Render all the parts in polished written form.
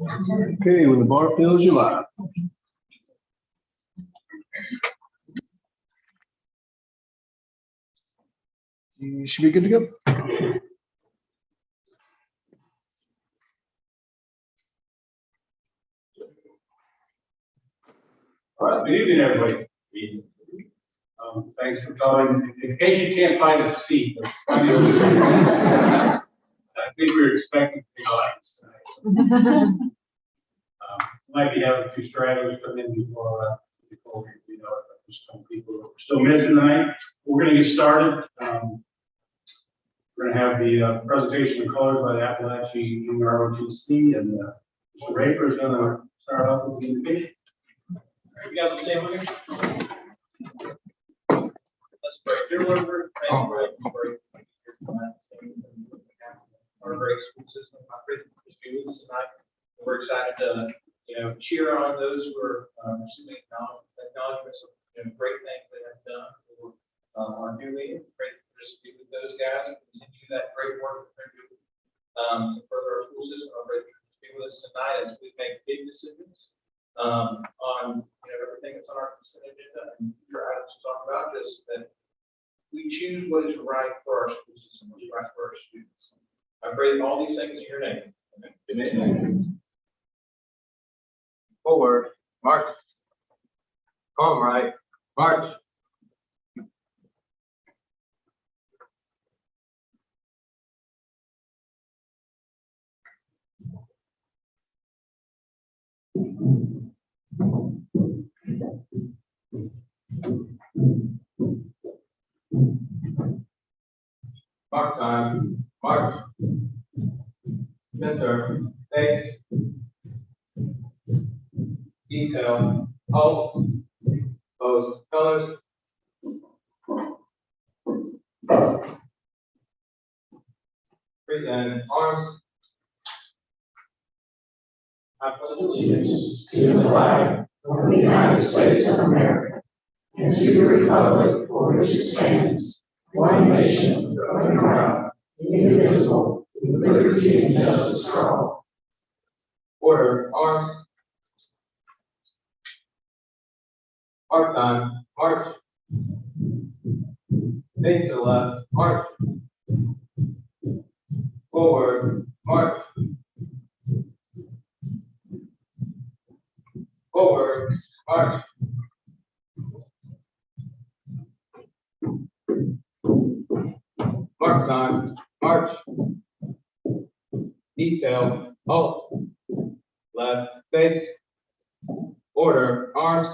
Okay, when the bar fills, you live. You should be good to go. All right, good evening, everybody. Thanks for coming. In case you can't find a seat, I think we were expecting big lights tonight. Might be having a few stragglers come in before we know it. There's some people that we're still missing tonight. We're going to get started. We're going to have the presentation of colors by the Appalachian ROTC, and Mr. Raper is going to start off with the invitation. You guys the same with me? Let's pray. Dear Lord, we're thankful for our great school system. I pray that you be with us tonight. We're excited to cheer on those who are receiving acknowledgments of great things they have done for our new leader. Pray that you just be with those guys and continue that great work that they're doing to further our school system. I pray that you just be with us tonight as we make big decisions on everything that's on our consent agenda and future items to talk about, just that we choose what is right for our school system, what's right for our students. I pray that all these things in your name. Amen. Amen. Forward, march. Arm right, march. Mark time, march. Center, face. Detail, halt. Pose, colors. Present, arms. I pledge allegiance to the flag of the United States of America and to the republic for which it stands, one nation, under God, indivisible, with liberty and justice for all. Order, arms. Mark time, march. Face to the left, march. Forward, march. Forward, march. Mark time, march. Detail, halt. Left, face. Order, arms.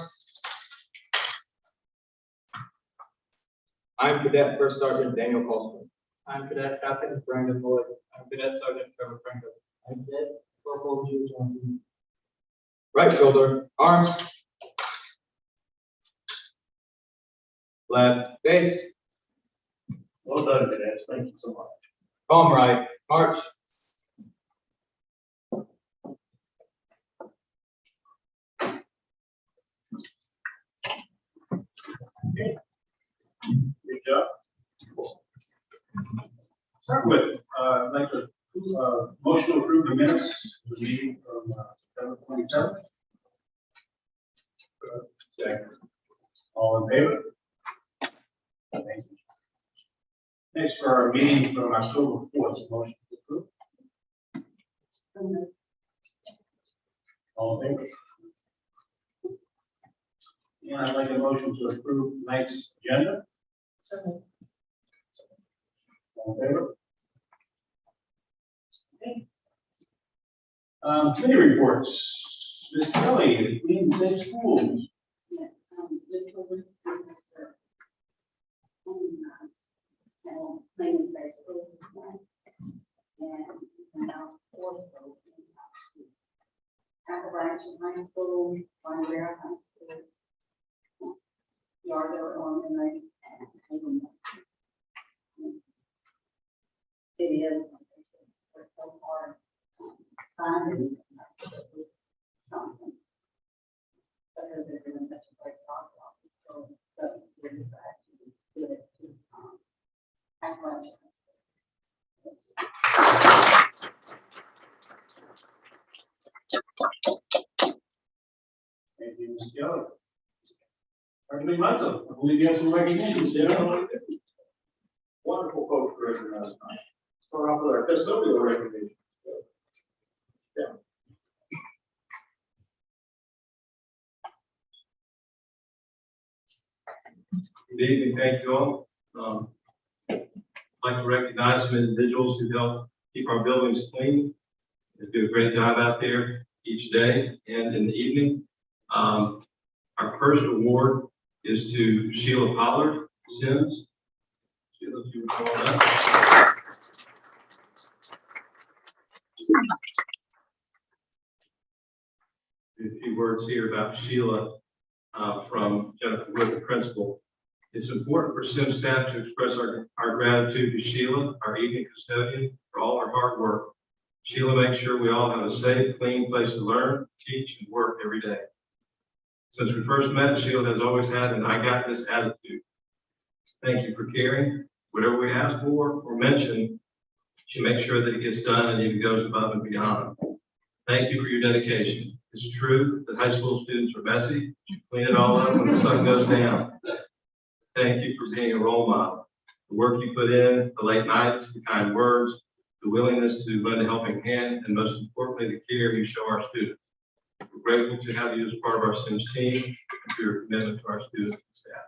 I'm Cadet First Sergeant Daniel Colston. I'm Cadet Captain Brandon Lloyd. I'm Cadet Sergeant Trevor Franklin. I'm Cadet Corporal Jude Johnson. Right shoulder, arms. Left, face. Well done, cadets. Thank you so much. Palm right, march. Good job. Start with, I'd like to motion to approve the minutes of the meeting from September 27th. Second. All in favor? Thank you. Next, for our meeting from October 4th, motion to approve. All in favor? And I'd like a motion to approve tonight's agenda. Second. All in favor? Okay. Committee reports. Ms. Kelly, Queen Safe Schools. This was planning their school and now also Appalachian High School, Bonavera High School, Yardo Elementary, and Haven. City of worked so hard finding something because they're doing such a great job. So we're decided to do it to Appalachian High School. Thank you, Mr. Kelly. Everybody, Michael, I believe you have some recognition, Sarah. Wonderful folks to recognize tonight. Start off with our custodial recognition. Yeah. Good evening, thank you all. I'd like to recognize some individuals who help keep our buildings clean. They do a great job out there each day and in the evening. Our first award is to Sheila Pollard Sims. Sheila, if you would call up. A few words here about Sheila from Jennifer Wood, the principal. It's important for SIM staff to express our gratitude to Sheila, our evening custodian, for all her hard work. Sheila makes sure we all have a safe, clean place to learn, teach, and work every day. Since we first met, Sheila has always had an I got this attitude. Thank you for caring. Whatever we ask for or mention, she makes sure that it gets done and even goes above and beyond. Thank you for your dedication. It's true that high school students are messy. You clean it all up when the sun goes down. Thank you for being a role model. The work you put in, the late nights, the kind words, the willingness to lend a helping hand, and most importantly, the care you show our students. We're grateful to have you as part of our SIMS team and for your commitment to our students and staff.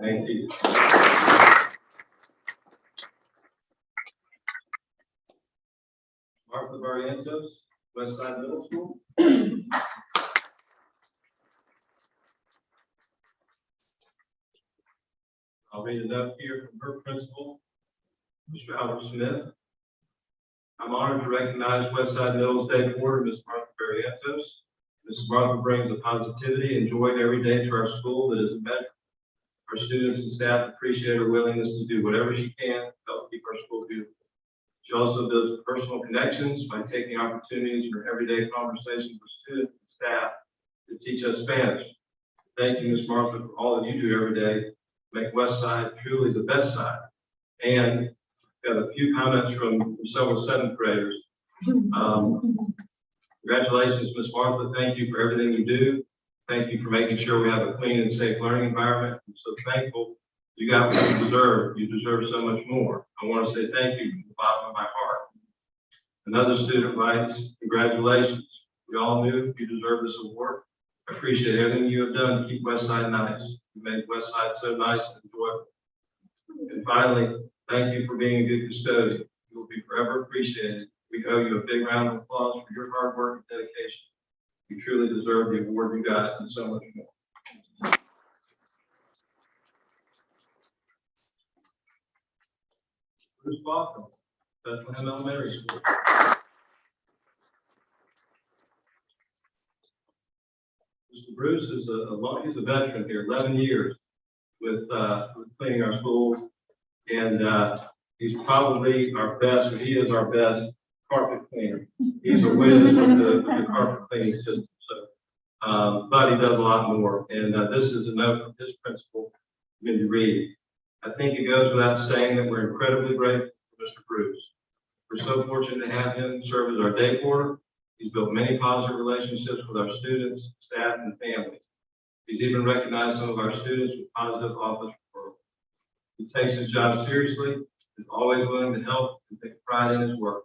Thank you. Martha Barrientos, Westside Middle School. I'll read a note here from her principal, Mr. Albert Smith. I'm honored to recognize Westside Middle's day boarder, Ms. Martha Barrientos. Mrs. Martha brings a positivity and joy every day to our school that is immeasurable. Our students and staff appreciate her willingness to do whatever she can to help keep our school beautiful. She also builds personal connections by taking opportunities for everyday conversations with students and staff to teach us Spanish. Thank you, Ms. Martha, for all that you do every day to make Westside truly the best side. And got a few comments from several seventh graders. Congratulations, Ms. Martha. Thank you for everything you do. Thank you for making sure we have a clean and safe learning environment. I'm so thankful you got what you deserve. You deserve so much more. I want to say thank you from the bottom of my heart. Another student writes, congratulations. We all knew you deserve this award. I appreciate everything you have done to keep Westside nice. You made Westside so nice and enjoyable. And finally, thank you for being a good custodian. You will be forever appreciated. We owe you a big round of applause for your hard work and dedication. You truly deserve the award you got and so much more. Bruce Baucom, Bethlehem Elementary School. Mr. Bruce is he's a veteran here, 11 years with cleaning our schools. And he's probably our best, or he is our best carpet cleaner. He's a whiz with the carpet cleaning system. So, but he does a lot more. And this is a note from his principal, Mindy Reed. I think it goes without saying that we're incredibly grateful for Mr. Bruce. We're so fortunate to have him serve as our day porter. He's built many positive relationships with our students, staff, and families. He's even recognized some of our students with positive office referrals. He takes his job seriously, is always willing to help, and take pride in his work.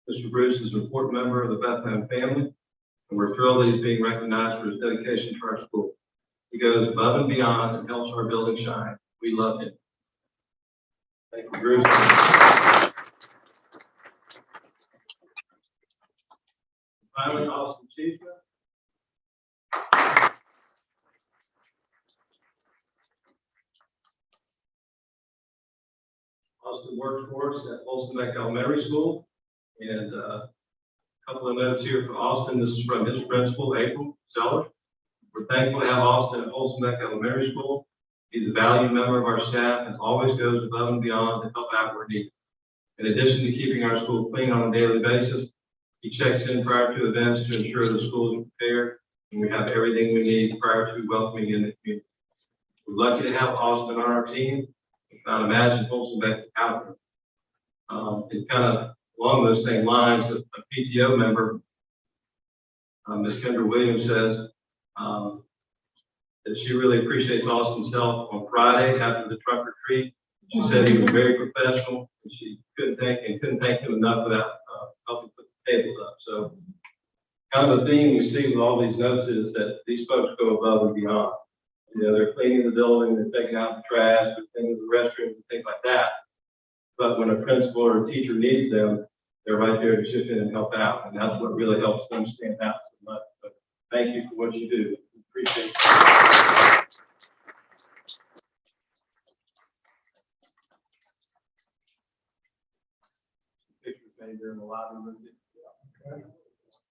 Mr. Bruce is an important member of the Bethlehem family, and we're thrilled that he's being recognized for his dedication to our school. He goes above and beyond and helps our building shine. We love him. Thank you, Bruce. Finally, Austin Chiefman. Austin works for us at Folsom Neck Elementary School. And a couple of notes here for Austin. This is from his principal, April Zeller. We're thankful to have Austin at Folsom Neck Elementary School. He's a valued member of our staff and always goes above and beyond to help out where needed. In addition to keeping our school clean on a daily basis, he checks in prior to events to ensure the school is prepared and we have everything we need prior to welcoming in the community. We're lucky to have Austin on our team. We can't imagine Folsom Neck without him. And kind of along those same lines, a PTO member Ms. Kendra Williams says that she really appreciates Austin's help on Friday after the truck retreat. She said he was very professional, and she couldn't thank him enough for that, helping put the tables up. So kind of the theme we see with all these notes is that these folks go above and beyond. You know, they're cleaning the building, they're taking out the trash, they're cleaning the restrooms and things like that. But when a principal or a teacher needs them, they're right there to chip in and help out. And that's what really helps them stand out so much. But thank you for what you do. Appreciate it. Pictures made there in the lobby room.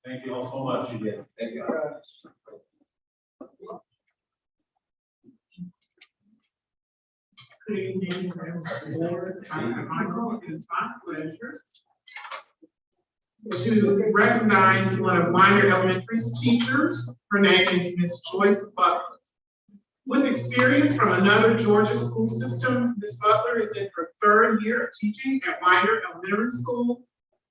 Thank you all so much again. Thank you. Good evening, members of the board. I'm Michael. It is my pleasure to recognize one of Minor Elementary's teachers. Her name is Miss Joyce Butler. With experience from another Georgia school system, Ms. Butler is in her third year of teaching at Minor Elementary School.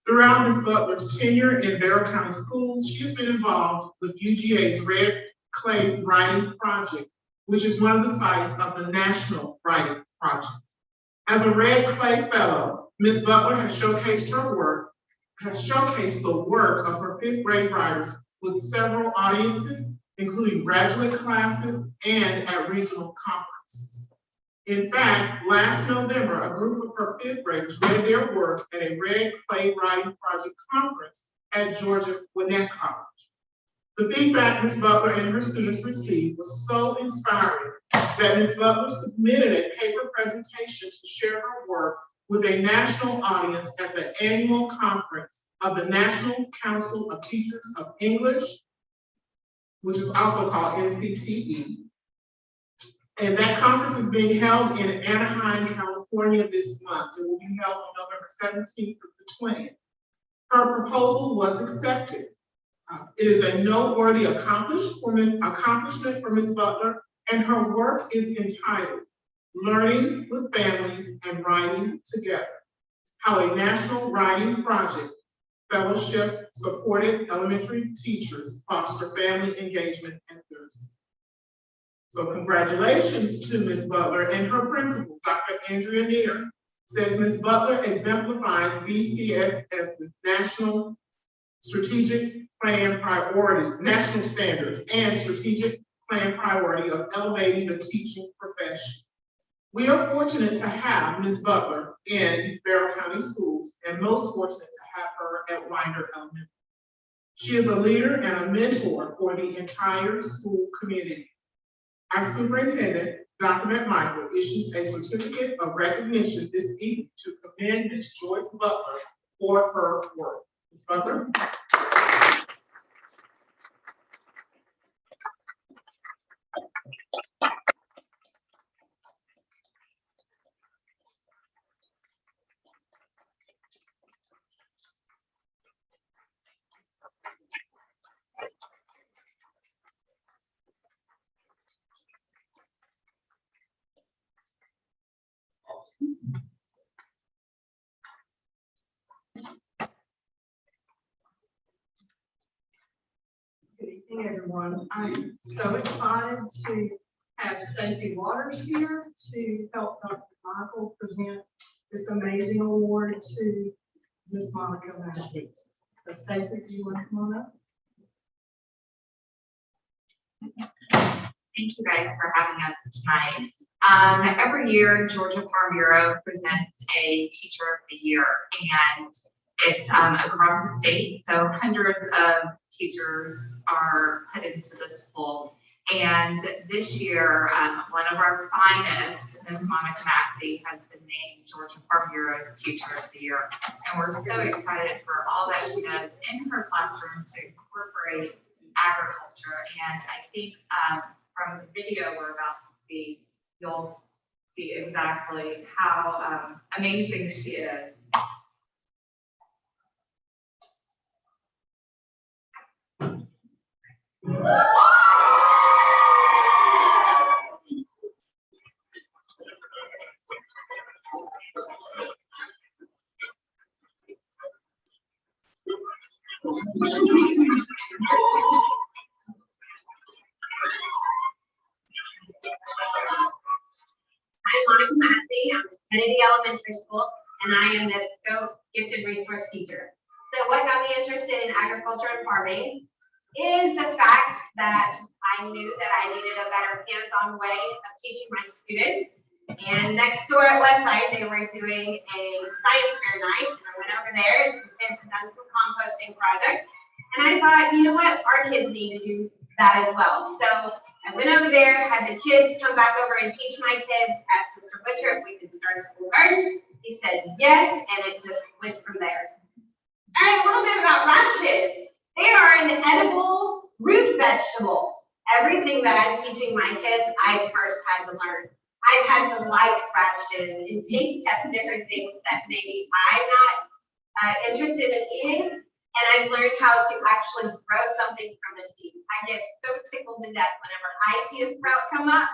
Throughout Ms. Butler's tenure in Barrow County Schools, she has been involved with UGA's Red Clay Writing Project, which is one of the sites of the National Writing Project. As a Red Clay Fellow, Ms. Butler has showcased the work of her fifth grade writers with several audiences, including graduate classes and at regional conferences. In fact, last November, a group of her fifth graders read their work at a Red Clay Writing Project conference at Georgia Gwinnett College. The feedback Ms. Butler and her students received was so inspiring that Ms. Butler submitted a paper presentation to share her work with a national audience at the annual conference of the National Council of Teachers of English, which is also called NCTE. And that conference is being held in Anaheim, California this month. It will be held on November 17th through the 20th. Her proposal was accepted. It is a noteworthy accomplishment for Ms. Butler, and her work is entitled Learning with Families and Writing Together: How a National Writing Project Fellowship Supported Elementary Teachers Foster Family Engagement and Literacy. So congratulations to Ms. Butler and her principal, Dr. Andrea Neer. Says Ms. Butler exemplifies BCSS's national strategic plan priority, national standards and strategic plan priority of elevating the teaching profession. We are fortunate to have Ms. Butler in Barrow County Schools and most fortunate to have her at Winder Elementary. She is a leader and a mentor for the entire school community. Our superintendent, Dr. McMichael, issues a certificate of recognition this evening to commend Ms. Joyce Butler for her work. Ms. Butler. Good evening, everyone. I'm so excited to have Stacey Waters here to help Dr. Michael present this amazing award to Ms. Monica Maskey. So Stacey, do you want to come on up? Thank you guys for having us tonight. Every year, Georgia Farm Bureau presents a Teacher of the Year, and it's across the state. So hundreds of teachers are put into this pool. And this year, one of our finest, Ms. Monica Massey, has been named Georgia Farm Bureau's Teacher of the Year. And we're so excited for all that she does in her classroom to incorporate agriculture. And I think from the video we're about to see, you'll see exactly how amazing she is. Kennedy Elementary School, and I am the SCOPE Gifted Resource Teacher. So what got me interested in agriculture and farming is the fact that I knew that I needed a better hands-on way of teaching my students. And next door at Westside, they were doing a science fair night, and I went over there, and some kids had done some composting projects. And I thought, you know what, our kids need to do that as well. So I went over there, had the kids come back over and teach my kids, asked Mr. Butcher if we could start a school garden. He said yes, and it just went from there. All right, a little bit about radishes. They are an edible root vegetable. Everything that I'm teaching my kids, I first had to learn. I've had to like radishes and taste test different things that maybe I'm not interested in eating. And I've learned how to actually grow something from a seed. I get so tickled to death whenever I see a sprout come up,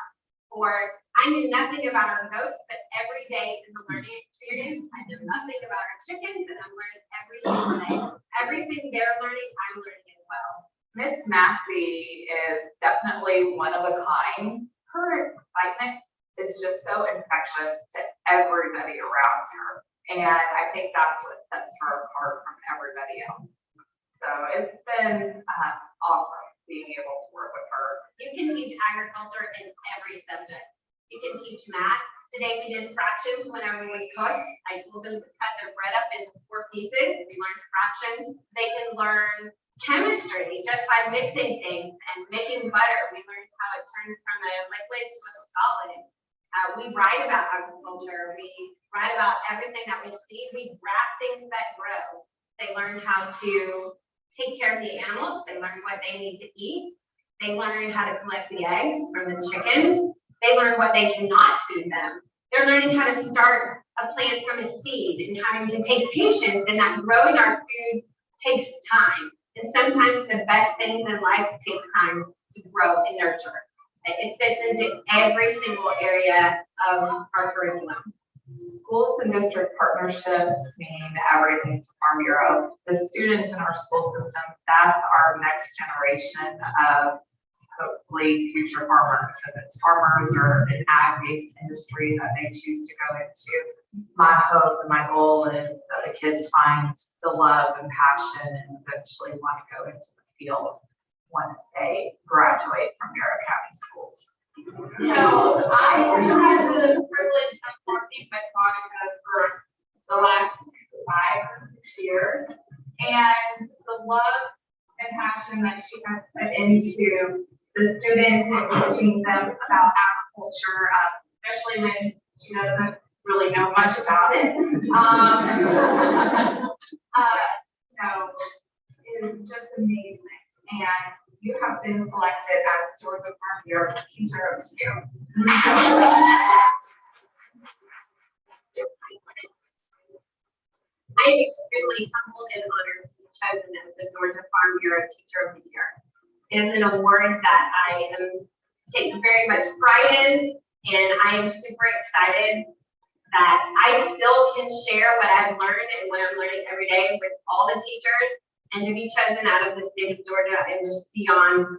or I knew nothing about our goats, but every day is a learning experience. I know nothing about our chickens, and I'm learning every single day. Everything they're learning, I'm learning as well. Miss Massey is definitely one of a kind. Her excitement is just so infectious to everybody around her. And I think that's what sets her apart from everybody else. So it's been awesome being able to work with her. You can teach agriculture in every subject. You can teach math. Today we did fractions whenever we cooked. I told them to cut their bread up into 4 pieces. We learned fractions. They can learn chemistry just by mixing things and making butter. We learned how it turns from a liquid to a solid. We write about agriculture. We write about everything that we see. We graph things that grow. They learn how to take care of the animals. They learn what they need to eat. They learn how to collect the eggs from the chickens. They learn what they cannot feed them. They're learning how to start a plant from a seed and having to take patience, and that growing our food takes time. And sometimes the best things in life take time to grow and nurture. It fits into every single area of our curriculum. Schools and district partnerships mean everything to Farm Bureau. The students in our school system, that's our next generation of hopefully future farmers. If it's farmers or an ag-based industry that they choose to go into, my hope and my goal is that the kids find the love and passion and eventually want to go into the field once they graduate from Bureau County schools. So I had the privilege of working with Monica for the last 5 or 6 years, and the love and passion that she has put into the students and teaching them about agriculture, especially when she doesn't really know much about it. Is just amazing. And you have been selected as Georgia Farm Bureau Teacher of the Year. I am extremely humbled and honored to be chosen as the Georgia Farm Bureau Teacher of the Year. It is an award that I am taking very much pride in, and I am super excited that I still can share what I've learned and what I'm learning every day with all the teachers. And to be chosen out of the state of Georgia, I'm just beyond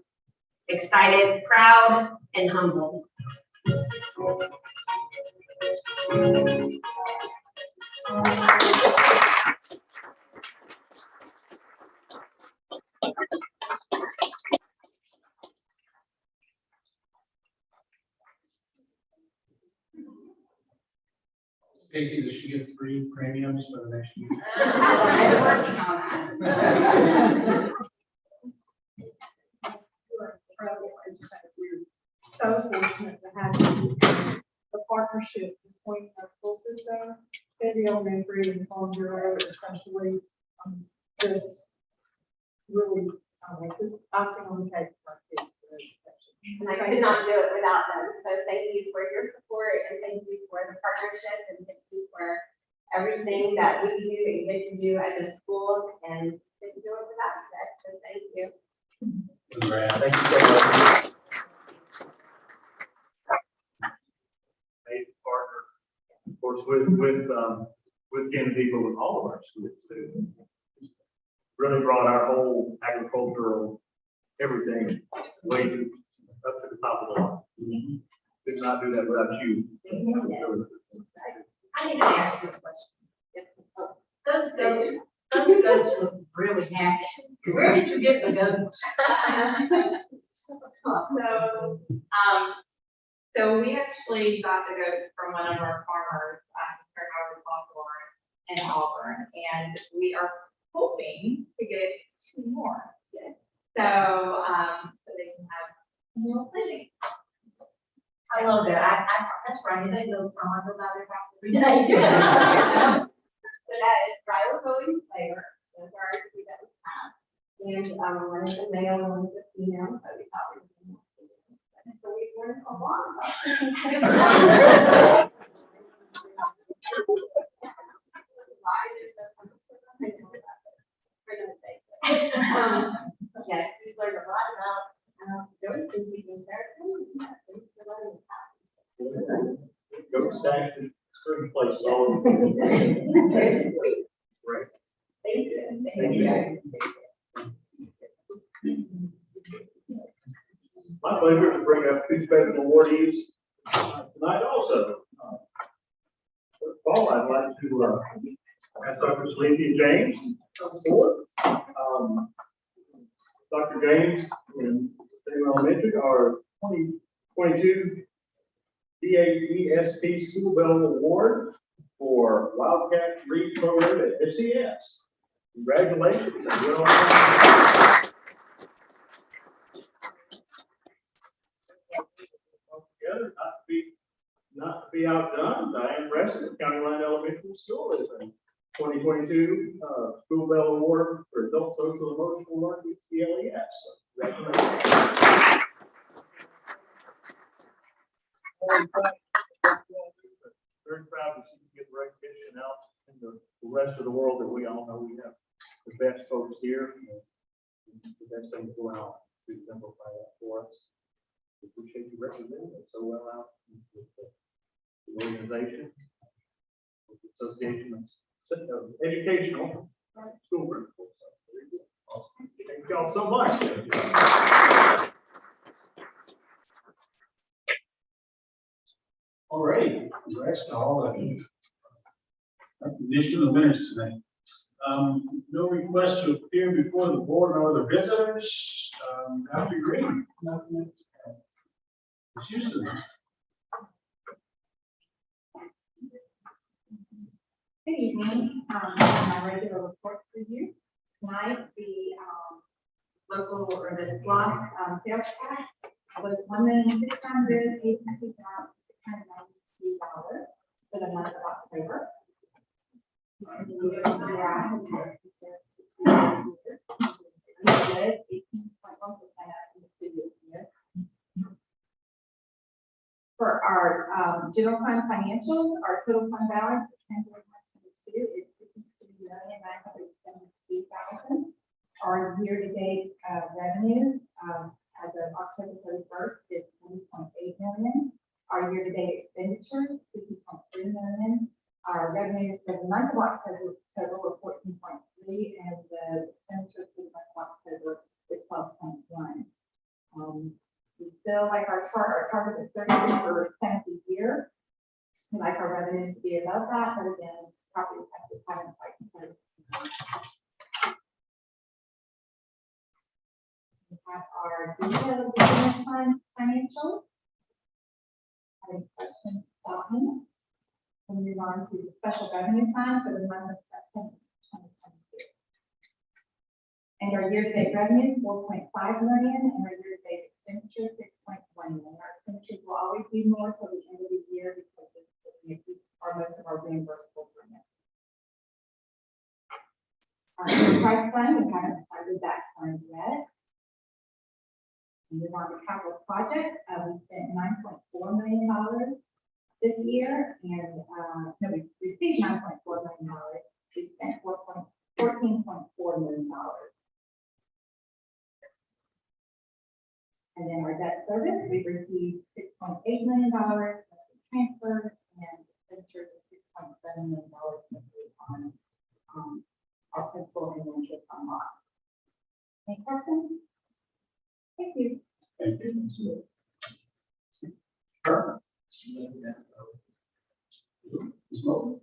excited, proud, and humbled. Stacy, does she get free premiums for the next year? I'm working on that. We're so fortunate to have the partnership between our school system, Kennedy Elementary and Farm Bureau, especially, just really, this icing on the cake for our kids. And I could not do it without them. So thank you for your support, and thank you for the partnership, and thank you for everything that we do and get to do at the school, and get to do it without that. So thank you. Thank you so much. Made partner, of course, with Kennedy, but with all of our schools too. Really brought our whole agricultural everything way to up to the top of the line. Did not do that without you. I I need to ask you a question. Those goats look really happy. Where did you get the goats? So we actually got the goats from one of our farmers, Howard Hawthorne in Auburn, and we are hoping to get 2 more. So, so they can have more living. I love that. That's right. They go from under by their house every day. So that is Riley Williams flavor, those are our 2 that we have. And, one is a male, one is a female, so we thought we were doing that. So we learned a lot about. Yes, we learned a lot about, those things we can Go stack and screen place all over. Very sweet. Right. Thank you. Thank you. My pleasure to bring up 2 special awardees tonight also. Paul, I'd like to ask Dr. Sleepy James to come forward. Dr. James in Salem Elementary, our 2022 BAESP School Bell Award for Wildcat Read Program at BCSS. Congratulations. Together, not to be outdone, Diane Preston, County Line Elementary School is a 2022 School Bell Award for Adult Social Emotional Learning, CLES. So, congratulations. Very proud to see you get recognition out in the rest of the world that we all know we have the best folks here. The best things going on to exemplify that for us. We appreciate you representing it so well out with the organization, with the association of educational school principals. So, very good. Awesome. Thank you all so much. All right, congrats to all of you. Recognition of minutes tonight. No request to appear before the board or other visitors. Dr. Green. It's Houston. Good evening. My regular report for you. Tonight, the local or the SLOSS sales tax was $1,682,692 for the month of October. For our general fund financials, our total fund balance is $2,972,000. Our year-to-date revenue as of October 31st is $20.8 million. Our year-to-date expenditures, $50.3 million. Our revenue for the month of October total of 14.3, and the expenditures for the month of October is 12.1. We feel like our target is 30% a year. We like our revenues to be above that, but again, property taxes haven't quite decided. We have our detailed financials. Any questions about him? We'll move on to the special revenue fund for the month of September 2022. And our year-to-date revenue is $4.5 million, and our year-to-date expenditures $6.1 million. Our expenditures will always be more till the end of the year because these are most of our reimbursable grants. Our enterprise fund, we haven't started that fund yet. Move on to capital projects. We spent $9.4 million this year, and no, we received $9.4 million. We spent $14.4 million. And then our debt service, we received $6.8 million, mostly transfers, and expenditures of $6.7 million, mostly on our principal and interest on loan. Any questions? Thank you. Thank you. Ms. Moulton?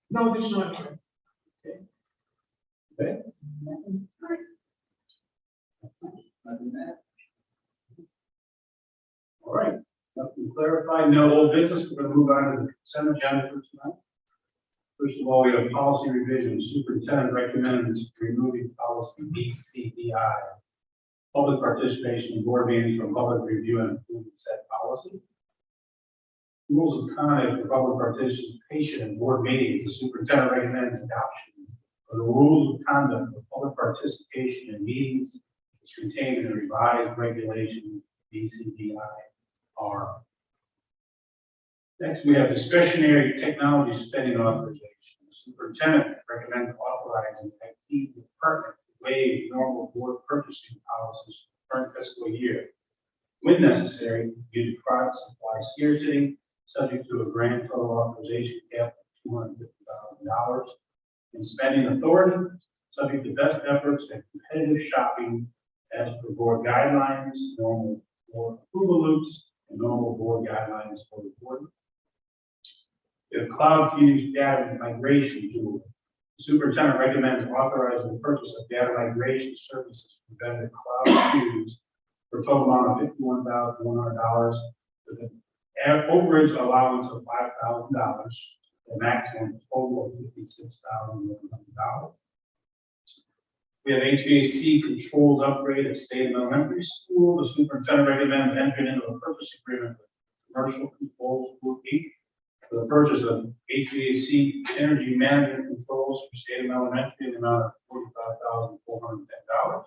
No additional action. Okay. Nothing to add. All right, nothing to clarify, no old business, we're gonna move on to the consent agenda for tonight. First of all, we have policy revision, superintendent recommends removing policy BCDI. Public participation in board meetings from public review and approving said policy. Rules of conduct for public participation in board meetings, the superintendent recommends adoption of the rules of conduct for public participation in meetings is contained in the revised regulation BCDI-R. Next, we have discretionary technology spending authorization. The superintendent recommends authorizing IT department to waive normal board purchasing policies for the current fiscal year. When necessary, due to product supply scarcity, subject to a grand total authorization cap of $250,000, and spending authority, subject to best efforts and competitive shopping as per board guidelines, normal board approval loops, and normal board guidelines for the board. The cloud fused data migration tool. The superintendent recommends authorizing the purchase of data migration services from vendor Cloud Fuse for a total amount of $51,100 with an overage allowance of $5,000, the maximum total of $56,100. We have HVAC controls upgrade at State Elementary School. The superintendent recommends entering into a purchase agreement with Commercial Controls Group Inc. for the purchase of HVAC energy management controls for State Elementary in the amount of $45,410.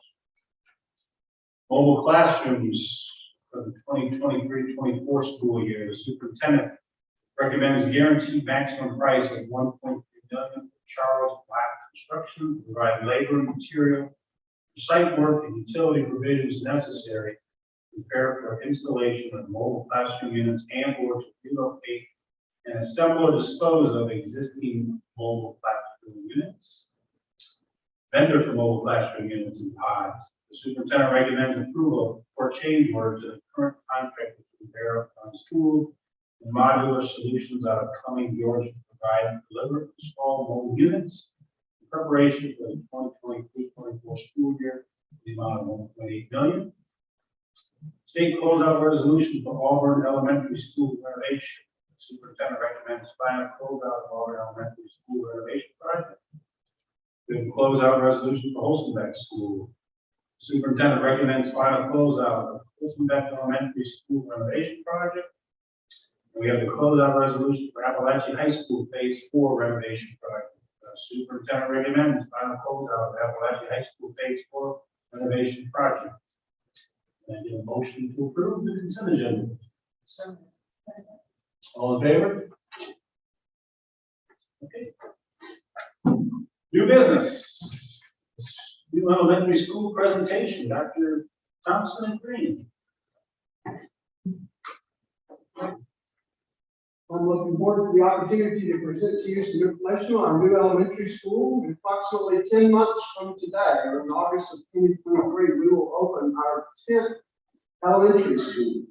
Mobile classrooms for the 2023-24 school year. The superintendent recommends guaranteed maximum price of $1.3 million for Charles Black Construction to provide labor and material, site work, and utility provisions necessary to prepare for installation of mobile classroom units and or to relocate and assemble or dispose of existing mobile classroom units. Vendor for mobile classroom units and pods. The superintendent recommends approval for change order to the current contract with Barrow County Schools and modular solutions out of Cumming, Georgia, to provide, deliver, and install mobile units in preparation for the 2023-24 school year, the amount of $1.8 million. State closeout resolution for Auburn Elementary School renovation. The superintendent recommends final closeout of Auburn Elementary School renovation project. We have closeout resolution for Holstenbeck School. Superintendent recommends final closeout of Holstenbeck Elementary School renovation project. We have the closeout resolution for Appalachian High School Phase 4 renovation project. Superintendent recommends final closeout of Appalachian High School Phase 4 renovation project. And I get a motion to approve the consent agenda. All in favor? Okay. New business. New elementary school presentation, Dr. Thompson and Green. I'm looking forward to the opportunity to present to you some information on our new elementary school. Approximately 10 months from today, or in August of 2023, we will open our 10th elementary school.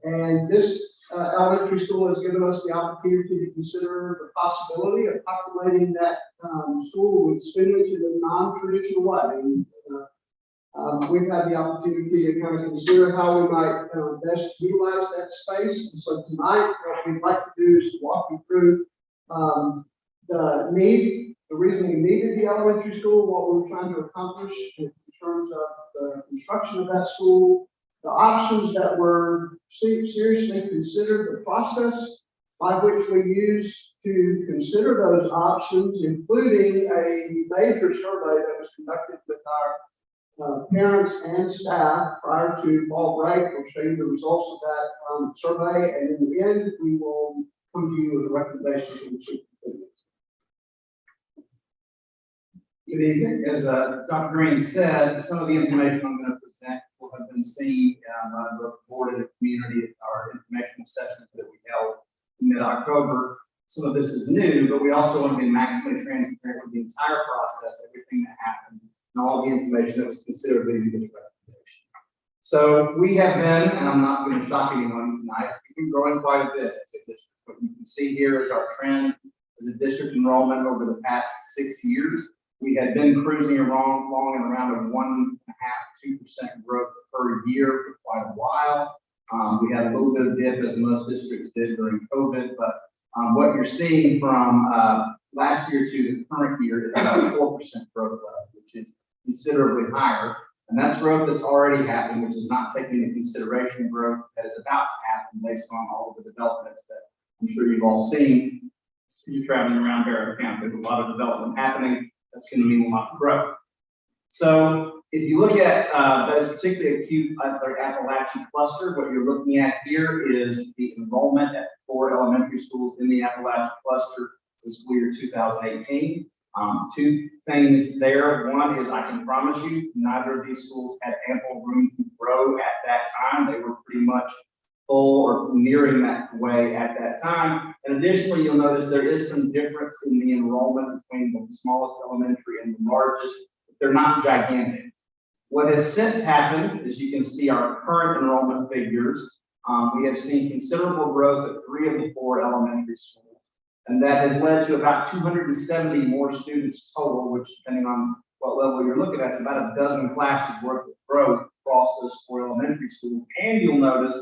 And this elementary school has given us the opportunity to consider the possibility of populating that school with students in a non-traditional way. And, we've had the opportunity to kind of consider how we might best utilize that space. And so tonight, what we'd like to do is to walk you through the reason we needed the elementary school, what we were trying to accomplish in terms of the construction of that school, the options that were seriously considered, the process by which we used to consider those options, including a major survey that was conducted with our parents and staff prior to fall break. We'll show you the results of that survey, and in the end, we will come to you with a recommendation from the superintendent. Good evening. As Dr. Green said, some of the information I'm going to present will have been seen by the board and the community at our informational sessions that we held in mid-October. Some of this is new, but we also want to be maximally transparent with the entire process, everything that happened, and all the information that was considered in this recommendation. So we have been, and I'm not going to shock anyone tonight, we've been growing quite a bit as a district. What you can see here is our trend as a district enrollment over the past 6 years. We had been cruising along and around a 1.5–2% growth per year for quite a while. We had a little bit of dip as most districts did during COVID, but what you're seeing from last year to the current year is about 4% growth level, which is considerably higher. And that's growth that's already happened, which is not taking into consideration growth that is about to happen based on all of the developments that I'm sure you've all seen. You're traveling around Barrow County, there's a lot of development happening. That's going to mean a lot of growth. So if you look at those particularly acute Appalachian cluster, what you're looking at here is the enrollment at 4 elementary schools in the Appalachian cluster for school year 2018. Two things there. One is I can promise you neither of these schools had ample room to grow at that time. They were pretty much full or nearing that way at that time. And additionally, you'll notice there is some difference in the enrollment between the smallest elementary and the largest. They're not gigantic. What has since happened, as you can see our current enrollment figures, we have seen considerable growth at 3 of the 4 elementary schools. And that has led to about 270 more students total, which depending on what level you're looking at, is about a dozen classes worth of growth across those 4 elementary schools. And you'll notice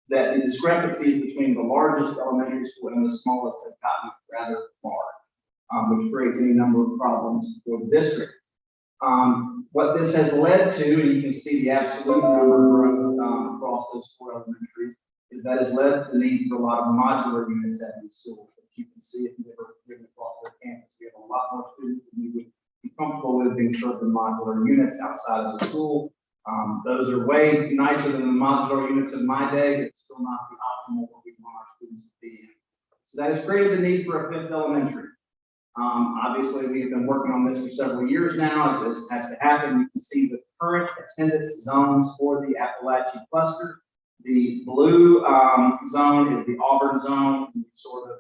that the discrepancies between the largest elementary school and the smallest has gotten rather large, which creates any number of problems for the district. What this has led to, and you can see the absolute number of growth across those 4 elementaries, is that has led to the need for a lot of modular units at these schools. You can see if you've ever driven across their campus, we have a lot more students than we would be comfortable with being served in modular units outside of the school. Those are way nicer than the modular units of my day. It's still not the optimal what we want our students to be in. So that has created the need for a 5th elementary. Obviously, we've been working on this for several years now. As this has to happen, you can see the current attendance zones for the Appalachian cluster. The blue zone is the Auburn zone, sort of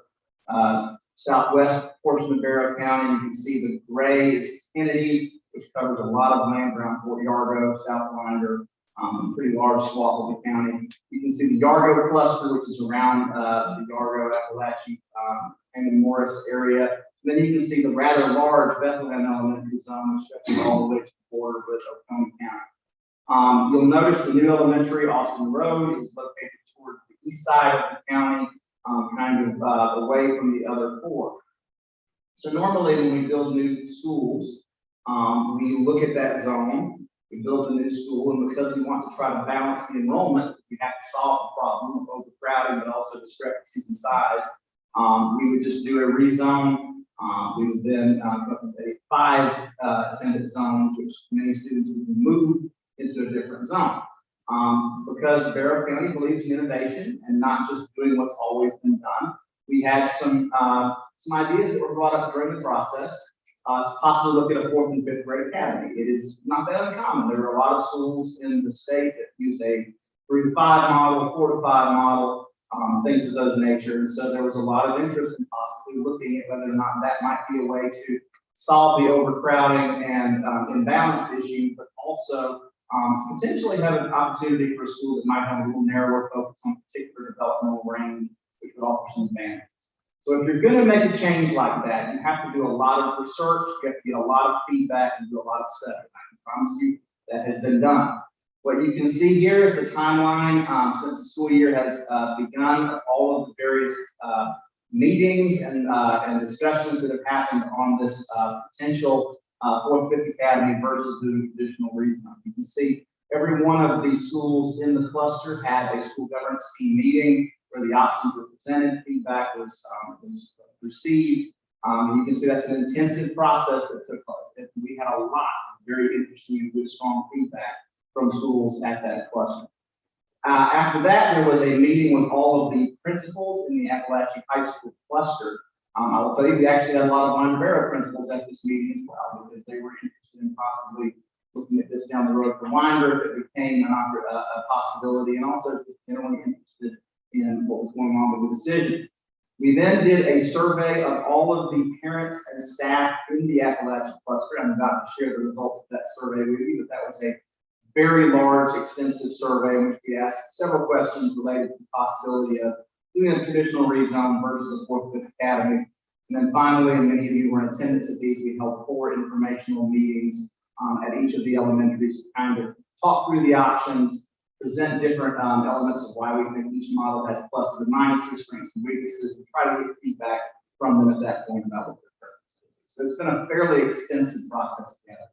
southwest portion of Barrow County. You can see the gray is Kennedy, which covers a lot of land around Fort Yargo, South Winder, pretty large swath of the county. You can see the Yargo cluster, which is around the Yargo, Appalachia, and Morris area. And then you can see the rather large Bethlehem Elementary Zone, which stretches all the way to the border with Oconee County. You'll notice the new elementary, Austin Road, is located toward the east side of the county, kind of away from the other 4. So normally when we build new schools, we look at that zone, we build a new school, and because we want to try to balance the enrollment, we have to solve the problem of overcrowding, but also discrepancies in size. We would just do a rezone. We would then put 5 attendance zones, which many students would move into a different zone. Because Barrow County believes in innovation and not just doing what's always been done, we had some ideas that were brought up during the process to possibly look at a 4th and 5th grade academy. It is not that uncommon. There are a lot of schools in the state that use a 3 to 5 model, 4 to 5 model, things of those nature. And so there was a lot of interest in possibly looking at whether or not that might be a way to solve the overcrowding and imbalance issue, but also to potentially have an opportunity for a school that might have a little narrower focus on a particular developmental range, which would offer some advantage. So if you're going to make a change like that, you have to do a lot of research, you have to get a lot of feedback and do a lot of study. I can promise you that has been done. What you can see here is the timeline since the school year has begun, all of the various meetings and discussions that have happened on this potential 4th, 5th academy versus the traditional rezone. You can see every one of these schools in the cluster had a school governance team meeting where the options were presented, feedback was received. You can see that's an intensive process that took place. We had a lot of very interesting and good, strong feedback from schools at that cluster. After that, there was a meeting with all of the principals in the Appalachian High School cluster. I will tell you, we actually had a lot of Winder Barrow principals at this meeting as well, because they were interested in possibly looking at this down the road for Winder if it became a possibility, and also generally interested in what was going on with the decision. We then did a survey of all of the parents and staff in the Appalachian cluster. I'm about to share the results of that survey with you, but that was a very large, extensive survey in which we asked several questions related to the possibility of doing a traditional rezone versus a 4th, 5th academy. And then finally, and many of you were in attendance at these, we held 4 informational meetings at each of the elementaries to kind of talk through the options, present different elements of why we think each model has pluses and minuses, strengths and weaknesses, and try to get feedback from them at that point about what their preference is. So it's been a fairly extensive process to gather.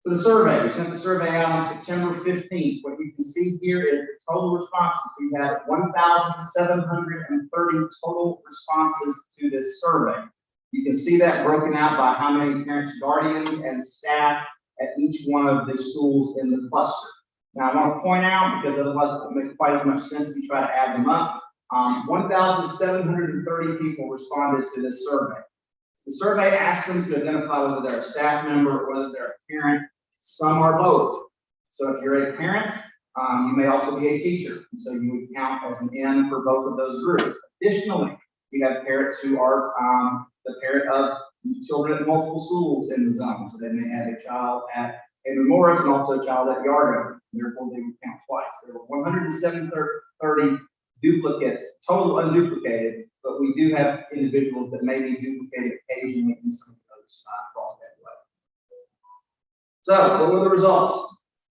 For the survey, we sent the survey out on September 15th. What you can see here is the total responses. We had 1,730 total responses to this survey. You can see that broken out by how many parents, guardians, and staff at each one of the schools in the cluster. Now, I want to point out, because otherwise it won't make quite as much sense to try to add them up, 1,730 people responded to this survey. The survey asked them to identify whether they're a staff member or whether they're a parent. Some are both. So if you're a parent, you may also be a teacher. And so you would count as an N for both of those groups. Additionally, we have parents who are the parent of children at multiple schools in the zone. So they may have a child at Avery Morris and also a child at Yargo. Therefore, they would count twice. There were 130 duplicates, total unduplicated, but we do have individuals that may be duplicated occasionally in some of those across that way. So, what were the results?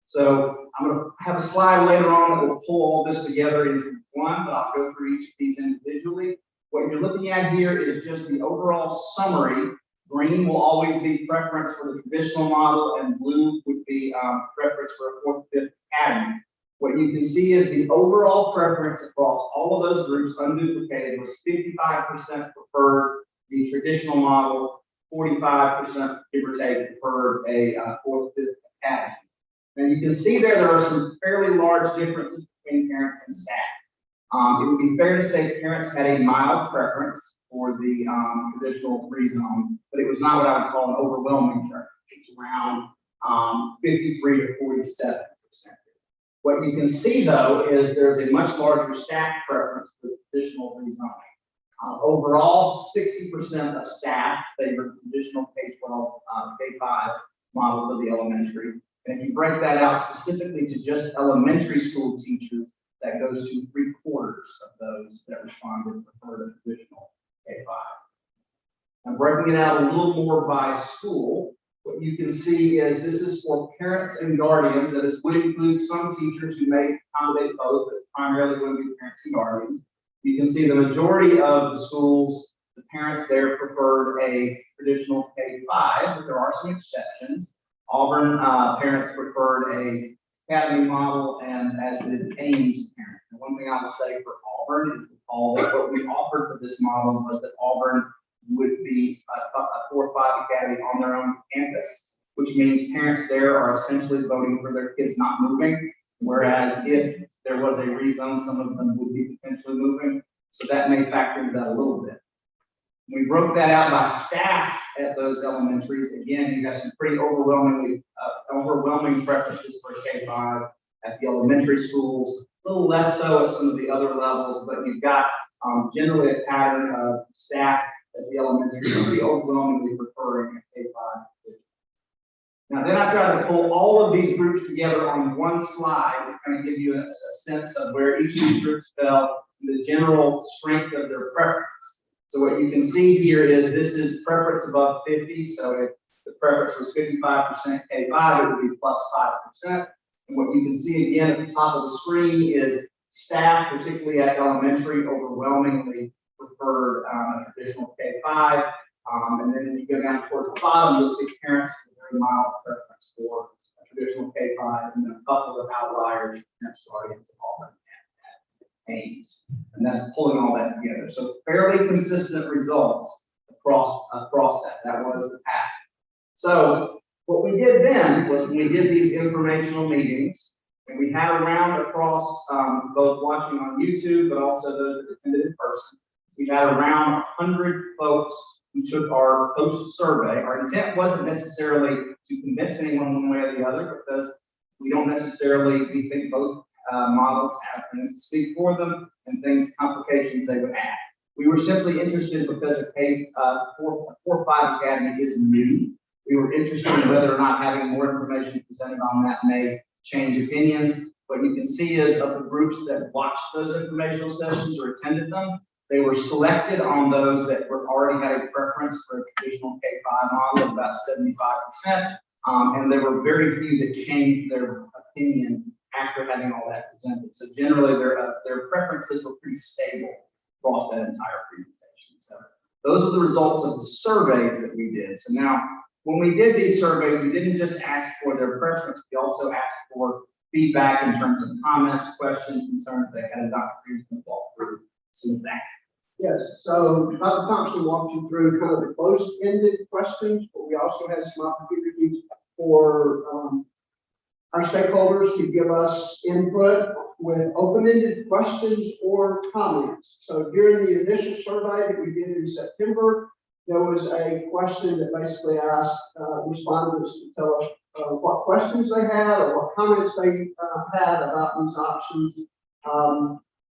So, I'm going to have a slide later on that will pull all this together into one, but I'll go through each of these individually. What you're looking at here is just the overall summary. Green will always be preference for the traditional model, and blue would be preference for a 4th, 5th academy. What you can see is the overall preference across all of those groups, unduplicated, was 55% preferred the traditional model, 45%, give or take, preferred a 4th, 5th academy. Now you can see there are some fairly large differences between parents and staff. It would be fair to say parents had a mild preference for the traditional free zone, but it was not what I would call an overwhelming preference. It's around 53 to 47%. What you can see though is there's a much larger staff preference for traditional free zoning. Overall, 60% of staff favor traditional K-12, K-5 model for the elementary. And if you break that out specifically to just elementary school teachers, that goes to 3/4 of those that responded prefer the traditional K-5. Now, breaking it out a little more by school, what you can see is this is for parents and guardians. That is, would include some teachers who may accommodate both, but primarily going to be parents and guardians. You can see the majority of the schools, the parents there preferred a traditional K-5, but there are some exceptions. Auburn parents preferred a academy model, and as did Ames parents. And one thing I will say for Auburn is all that what we offered for this model was that Auburn would be a 4-5 academy on their own campus, which means parents there are essentially voting for their kids not moving, whereas if there was a rezone, some of them would be potentially moving. So that may factor into that a little bit. We broke that out by staff at those elementaries. Again, you have some pretty overwhelming preferences for K-5 at the elementary schools, a little less so at some of the other levels, but you've got generally a pattern of staff at the elementary pretty overwhelmingly preferring a K-5. Now, then I try to pull all of these groups together on one slide to kind of give you a sense of where each of these groups fell and the general strength of their preference. So what you can see here is this is preference above 50. So if the preference was 55% K-5, it would be plus 5%. And what you can see again at the top of the screen is staff, particularly at elementary, overwhelmingly preferred a traditional K-5. And then if you go down towards the bottom, you'll see parents with a very mild preference for a traditional K-5, and then a couple of outliers, parents, guardians, and all that. Ames, and that's pulling all that together. So fairly consistent results across that. That was the path. So what we did then was when we did these informational meetings, and we had around across both watching on YouTube, but also those that attended in person, we had around 100 folks who took our post survey. Our intent wasn't necessarily to convince anyone one way or the other, because we don't necessarily, we think both models have things to speak for them and things, complications they would add. We were simply interested because a K-4-5 academy is new. We were interested in whether or not having more information presented on that may change opinions. What you can see is of the groups that watched those informational sessions or attended them, They were selected on those that were already had a preference for a traditional K-5 model, about 75%. And there were very few that changed their opinion after having all that presented. So generally, their preferences were pretty stable across that entire presentation. So those are the results of the surveys that we did. So now, when we did these surveys, we didn't just ask for their preference, we also asked for feedback in terms of comments, questions, concerns they had. Dr. Green's going to walk through some of that. Yes, so Dr. Thompson walked you through kind of the closed-ended questions, but we also had some opportunities for our stakeholders to give us input with open-ended questions or comments. So during the initial survey that we did in September, there was a question that basically asked respondents to tell us what questions they had or what comments they had about these options.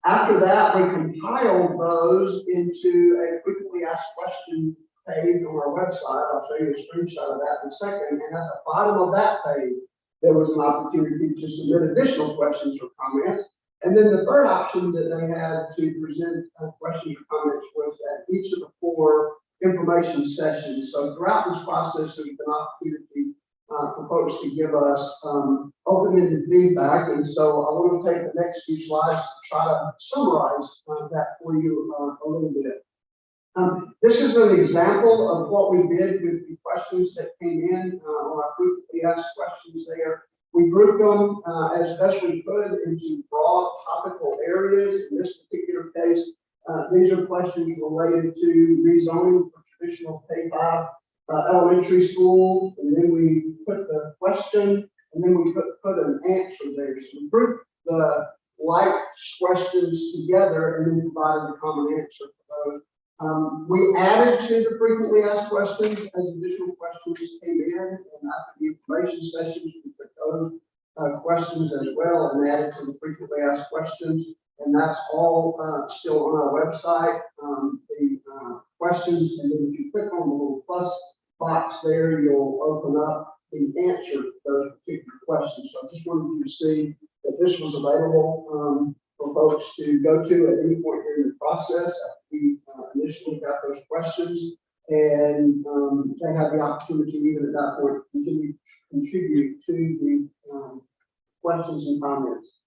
After that, we compiled those into a frequently asked question page on our website. I'll show you a screenshot of that in a second. And at the bottom of that page, there was an opportunity to submit additional questions or comments. And then the third option that they had to present questions or comments was at each of the 4 information sessions. So throughout this process, there's been opportunity for folks to give us open-ended feedback. And so I want to take the next few slides to try to summarize that for you a little bit. This is an example of what we did with the questions that came in on our frequently asked questions there. We grouped them as best we could into broad topical areas. In this particular case, these are questions related to rezoning for traditional K-5 elementary school, and then we put the question, and then we put an answer there. So we grouped the like questions together and then provided a common answer for those. We added to the frequently asked questions as additional questions came in, and after the information sessions, we put those questions as well and added to the frequently asked questions. And that's all still on our website. The questions, and then if you click on the little plus box there, you'll open up the answer to those particular questions. So I just wanted you to see that this was available for folks to go to at any point during the process. We initially got those questions, and they have the opportunity even at that point to continue to contribute to the questions and comments.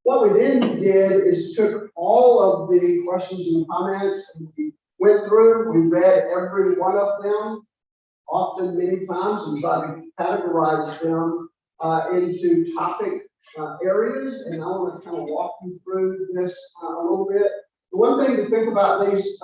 What we then did is took all of the questions and comments and we went through, we read every one of them, often many times, and tried to categorize them into topic areas. And I want to kind of walk you through this a little bit. The one thing to think about these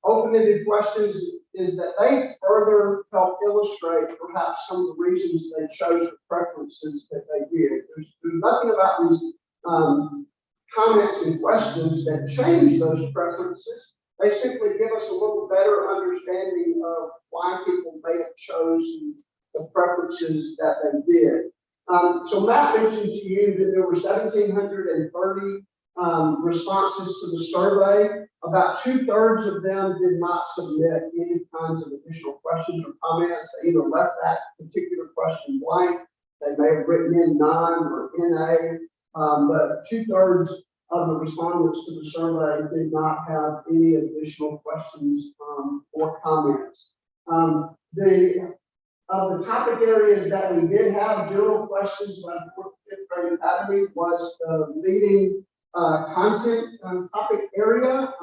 open-ended questions is that they further help illustrate perhaps some of the reasons they chose the preferences that they did. There's nothing about these comments and questions that change those preferences. They simply give us a little better understanding of why people may have chosen the preferences that they did. So Matt mentioned to you that there were 1,730 responses to the survey. About 2/3 of them did not submit any kinds of additional questions or comments. They either left that particular question blank, they may have written in none or NA, but 2/3 of the respondents to the survey did not have any additional questions or comments. Of the topic areas that we did have general questions about the 4th to 5th grade academy was the leading content topic area.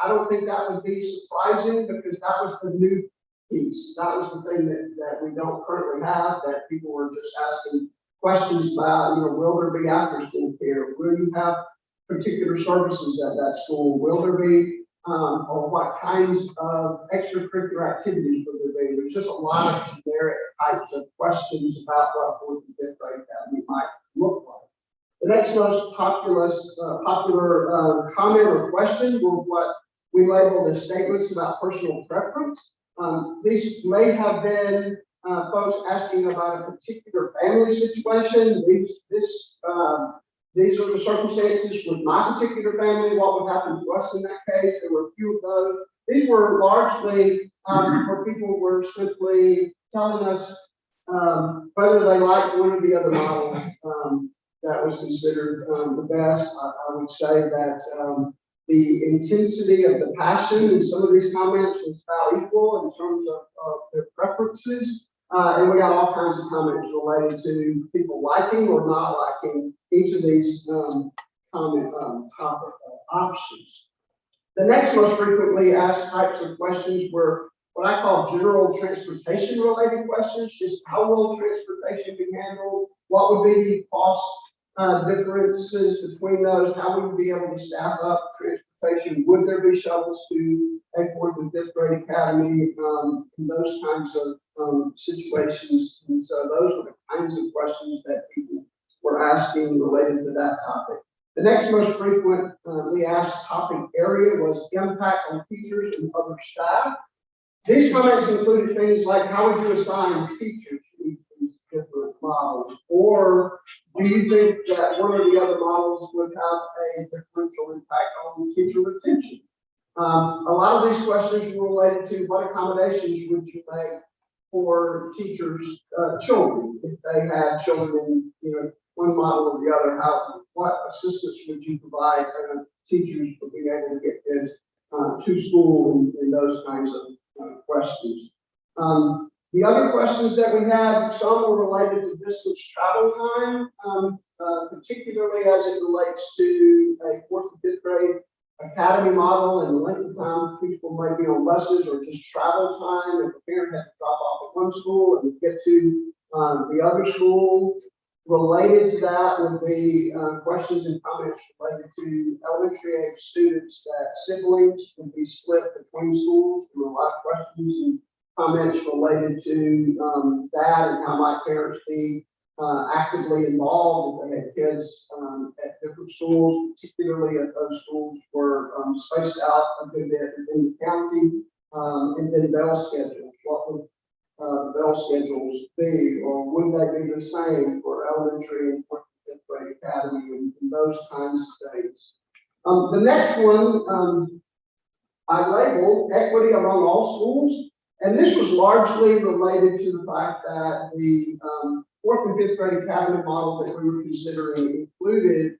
I don't think that would be surprising because that was the new piece. That was the thing that we don't currently have, that people were just asking questions about, will there be after school care? Will you have particular services at that school? Will there be, or what kinds of extracurricular activities will there be? There's just a lot of generic types of questions about what 4th and 5th grade academy might look like. The next most popular comment or question were what we labeled as statements about personal preference. These may have been folks asking about a particular family situation. These are the circumstances with my particular family. What would happen to us in that case? There were a few of those. These were largely where people were simply telling us whether they liked one or the other model that was considered the best. I would say that the intensity of the passion in some of these comments was about equal in terms of their preferences. And we got all kinds of comments related to people liking or not liking each of these comment topic options. The next most frequently asked types of questions were what I call general transportation related questions, just how will transportation be handled? What would be the cost differences between those? How would we be able to staff up transportation? Would there be shuttles to a 4th and 5th grade academy? And those kinds of situations. And so those are the kinds of questions that people were asking related to that topic. The next most frequently asked topic area was impact on teachers and other staff. These comments included things like how would you assign teachers to each of these different models? Or do you think that one or the other models would have a differential impact on teacher retention? A lot of these questions were related to what accommodations would you make for teachers' children if they had children in one model or the other. What assistance would you provide teachers for being able to get kids to school and those kinds of questions. The other questions that we had, some were related to distance travel time, particularly as it relates to a 4th and 5th grade academy model and the length of time people might be on buses or just travel time if a parent had to drop off at one school and get to the other school. Related to that would be questions and comments related to elementary age students that siblings would be split between schools. There were a lot of questions and comments related to that and how might parents be actively involved if they had kids at different schools, particularly if those schools were spaced out a good bit within the county, and then bell schedules. What would bell schedules be, or would they be the same for elementary and 4th and 5th grade academy and those kinds of things? The next one I labeled equity among all schools, and this was largely related to the fact that the 4th and 5th grade academy model that we were considering included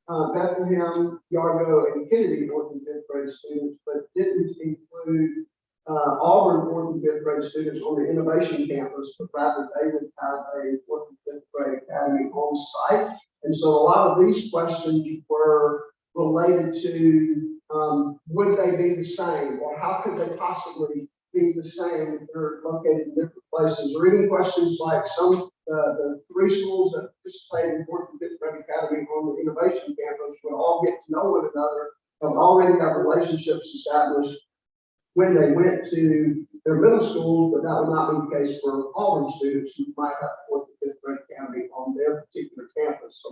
Bethlehem, Yargo, and Kennedy 4th and 5th grade students, but didn't include Auburn 4th and 5th grade students on the innovation campus, but rather they would have a 4th and 5th grade academy on site. And so a lot of these questions were related to would they be the same, or how could they possibly be the same if they're located in different places, or even questions like some the 3 schools that participated in 4th and 5th grade academy on the innovation campus would all get to know one another and would already have relationships established when they went to their middle schools, but that would not be the case for Auburn students who might have 4th and 5th grade academy on their particular campus. So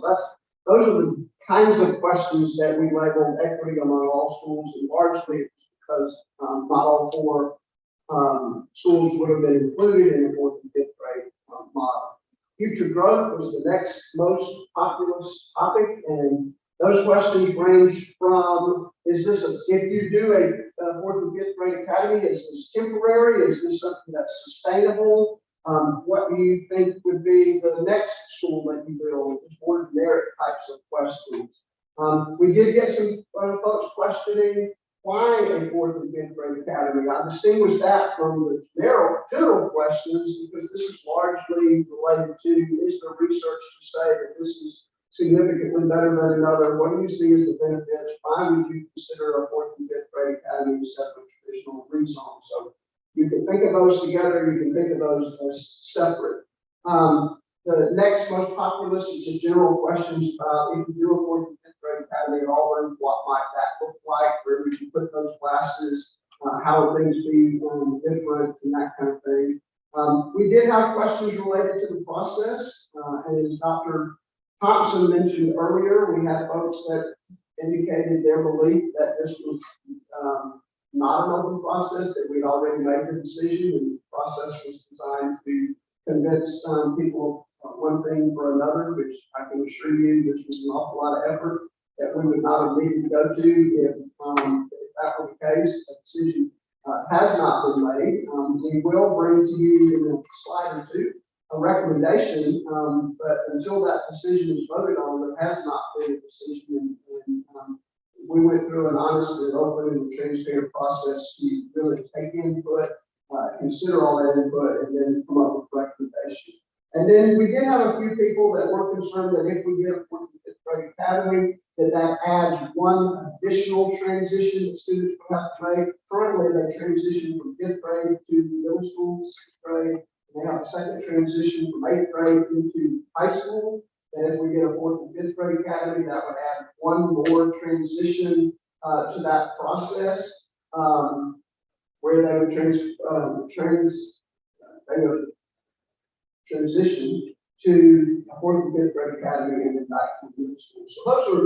those are the kinds of questions that we labeled equity among all schools, and largely it's because not all 4 schools would have been included in the 4th and 5th grade model. Future growth was the next most populous topic, and those questions range from, is this if you do a 4th and 5th grade academy, is this temporary? Is this something that's sustainable? What do you think would be the next school that you build? Just more generic types of questions. We did get some folks questioning why a 4th and 5th grade academy. I distinguish that from the general questions because this is largely related to, is there research to say that this is significantly better than another? What do you see as the benefits? Why would you consider a 4th and 5th grade academy instead of a traditional rezone? So you can think of those together, you can think of those as separate. The next most populous is the general questions about if you do a 4th and 5th grade academy at Auburn, what might that look like? Where would you put those classes? How would things be different and that kind of thing? We did have questions related to the process, and as Dr. Thompson mentioned earlier, we had folks that indicated their belief that this was not an open process, that we'd already made the decision, and the process was designed to convince people one thing for another, which I can assure you this was an awful lot of effort that we would not have needed to go to if that were the case. A decision has not been made. We will bring to you in a slide or two a recommendation, but until that decision is voted on, there has not been a decision, and we went through an honest and open and transparent process to really take input, consider all that input, and then come up with recommendations. And then we did have a few people that were concerned that if we get a 4th and 5th grade academy, that adds one additional transition that students will have to make. Currently, they transition from 5th grade to middle school, 6th grade. And they have a second transition from 8th grade into high school. And if we get a 4th and 5th grade academy, that would add one more transition to that process, where they would transition to a 4th and 5th grade academy and then back to middle school. So those are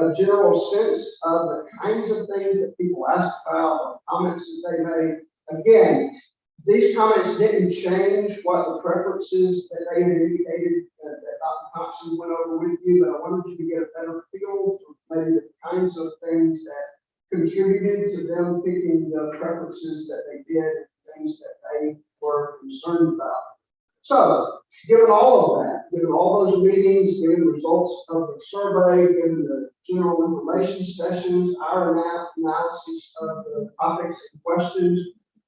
a general sense of the kinds of things that people ask about, or comments that they made. Again, these comments didn't change what the preferences that they had indicated that Dr. Thompson went over with you, but I wanted you to get a better feel for maybe the kinds of things that contributed to them picking the preferences that they did, things that they were concerned about. So, given all of that, given all those meetings, given the results of the survey, given the general information sessions, our analysis of the topics and questions,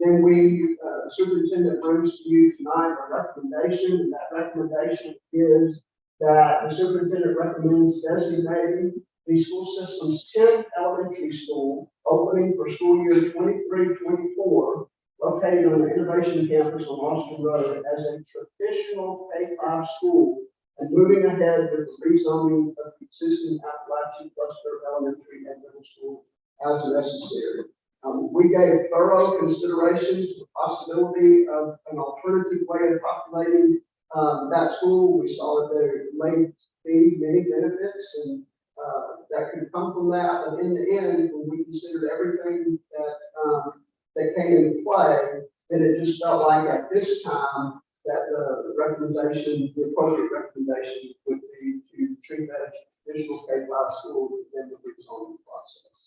then the superintendent brings to you tonight a recommendation, and that recommendation is that the superintendent recommends designating the school system's 10th elementary school opening for school year 23-24, located on the Innovation Campus on Austin Road, as a traditional K-5 school, and moving ahead with the rezoning of the existing Appalachian Cluster Elementary and Middle School as necessary. We gave thorough consideration to the possibility of an alternative way of populating that school. We saw that there may be many benefits and that could come from that. And in the end, when we considered everything that came into play, then it just felt like at this time that the recommendation, the appropriate recommendation would be to treat that as a traditional K-5 school within the rezoning process.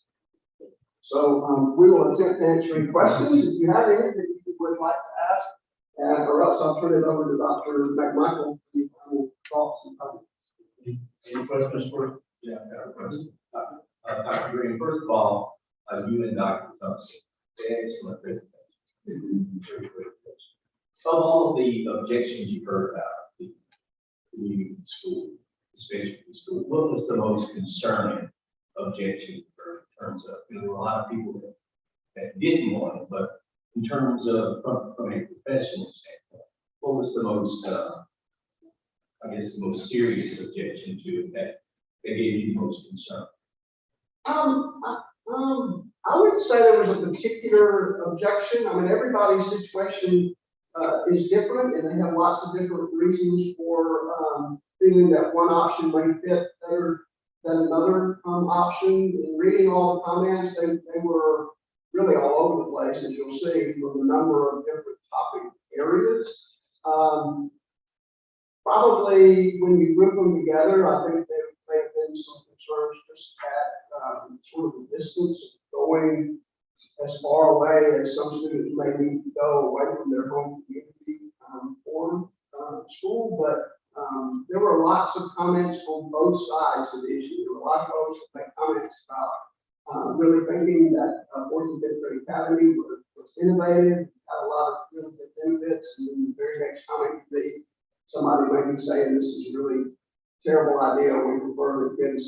So we will attempt to answer any questions. If you have any that you would like to ask, or else I'll turn it over to Dr. McMichael for the final thoughts and comments. Any questions for? Yeah, I got a question. Dr. Green, first of all, you and Dr. Thompson, excellent presentation. Very great presentation. Of all of the objections you heard about the new school, especially the school, what was the most concerning objection you heard in terms of, there were a lot of people that didn't want it, but in terms of from a professional standpoint, what was the most, I guess, the most serious objection to it that gave you the most concern? I wouldn't say there was a particular objection. I mean, everybody's situation is different, and they have lots of different reasons for feeling that one option may fit better than another option. In reading all the comments, they were really all over the place, as you'll see, from a number of different topic areas. Probably when you group them together, I think there may have been some concerns just at sort of the distance of going as far away as some students may need to go away from their home community for school. But there were lots of comments on both sides of the issue. There were lots of folks that made comments about really thinking that 4th and 5th grade academy was innovative, had a lot of really good benefits, and then the very next comment could be somebody may be saying this is a really terrible idea. We prefer that kids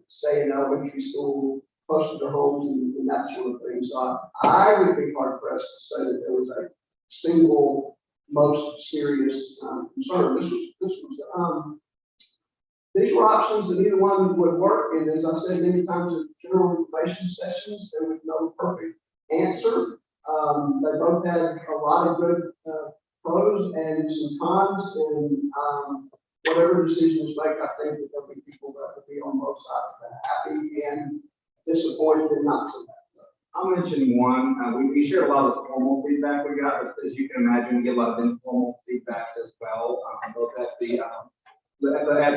stay in elementary school close to their homes and that sort of thing. So I would be hard pressed to say that there was a single most serious concern. These were options that either one would work, and as I said many times in general information sessions, there was no perfect answer. They both had a lot of good pros and some cons, and whatever decisions make, I think that there'll be people that will be on both sides that are happy and disappointed and not so happy. I'll mention one. We share a lot of formal feedback we got, but as you can imagine, we get a lot of informal feedback as well, both at the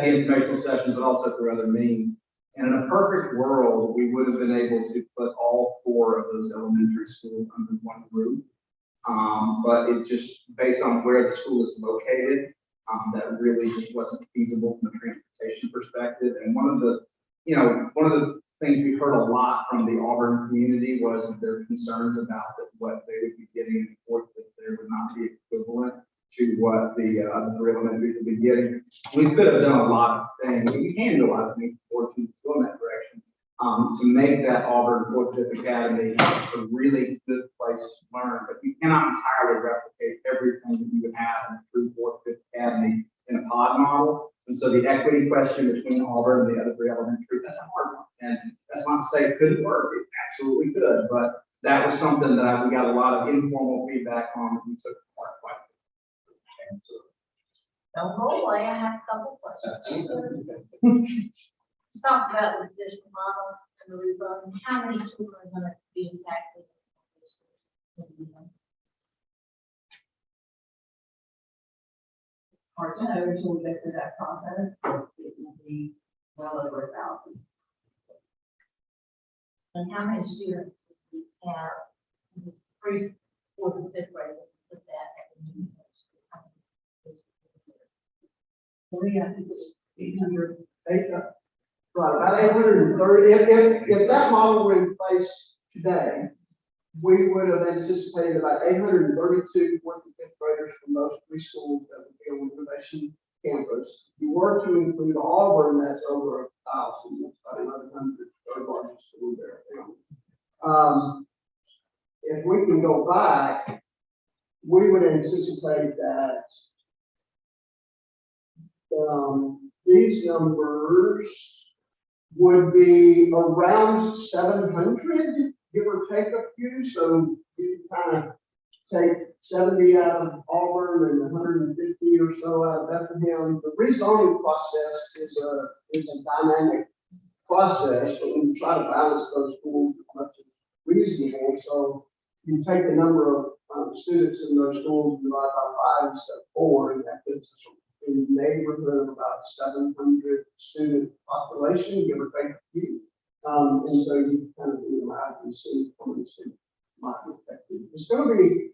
informational sessions, but also through other means. And in a perfect world, we would have been able to put all 4 of those elementary schools under one roof. But it just, based on where the school is located, that really just wasn't feasible from a transportation perspective. And one of the things we heard a lot from the Auburn community was their concerns about that what they would be getting in fourth, that there would not be equivalent to what the other elementary would be getting. We could have done a lot of things. We can do a lot of things to go in that direction. To make that Auburn Fourth Fifth Academy a really good place to learn, but you cannot entirely replicate everything that you would have in a true Fourth Fifth Academy in a pod model. And so the equity question between Auburn and the other three elementaries, that's a hard one. And that's not to say it couldn't work, it absolutely could, but that was something that we got a lot of informal feedback on that we took part quite. Don't go away, I have a couple questions. Let's talk about the district model and the refund. How many children are going to be impacted? It's hard to know until we go through that process. It will be well over 1,000. And how many students do we have in the pre, fourth, and fifth grade with that? I think it's 800. Right, about 830. If that model were in place today, we would have anticipated about 832 fourth and fifth graders from those three schools that would be on the innovation campus. If you were to include Auburn, that's over 1,000. That's about 1,100, third largest school there. If we can go back, we would anticipate that these numbers would be around 700, give or take a few. So you kind of take 70 out of Auburn and 150 or so out of Bethlehem. The rezoning process is a dynamic process, but we try to balance those schools as much as reasonable. So you take the number of students in those schools, divide by 5 instead of 4, and that gives us in the neighborhood of about 700 student population, give or take a few. And so you kind of do the math and see how many students might be affected. It's going to be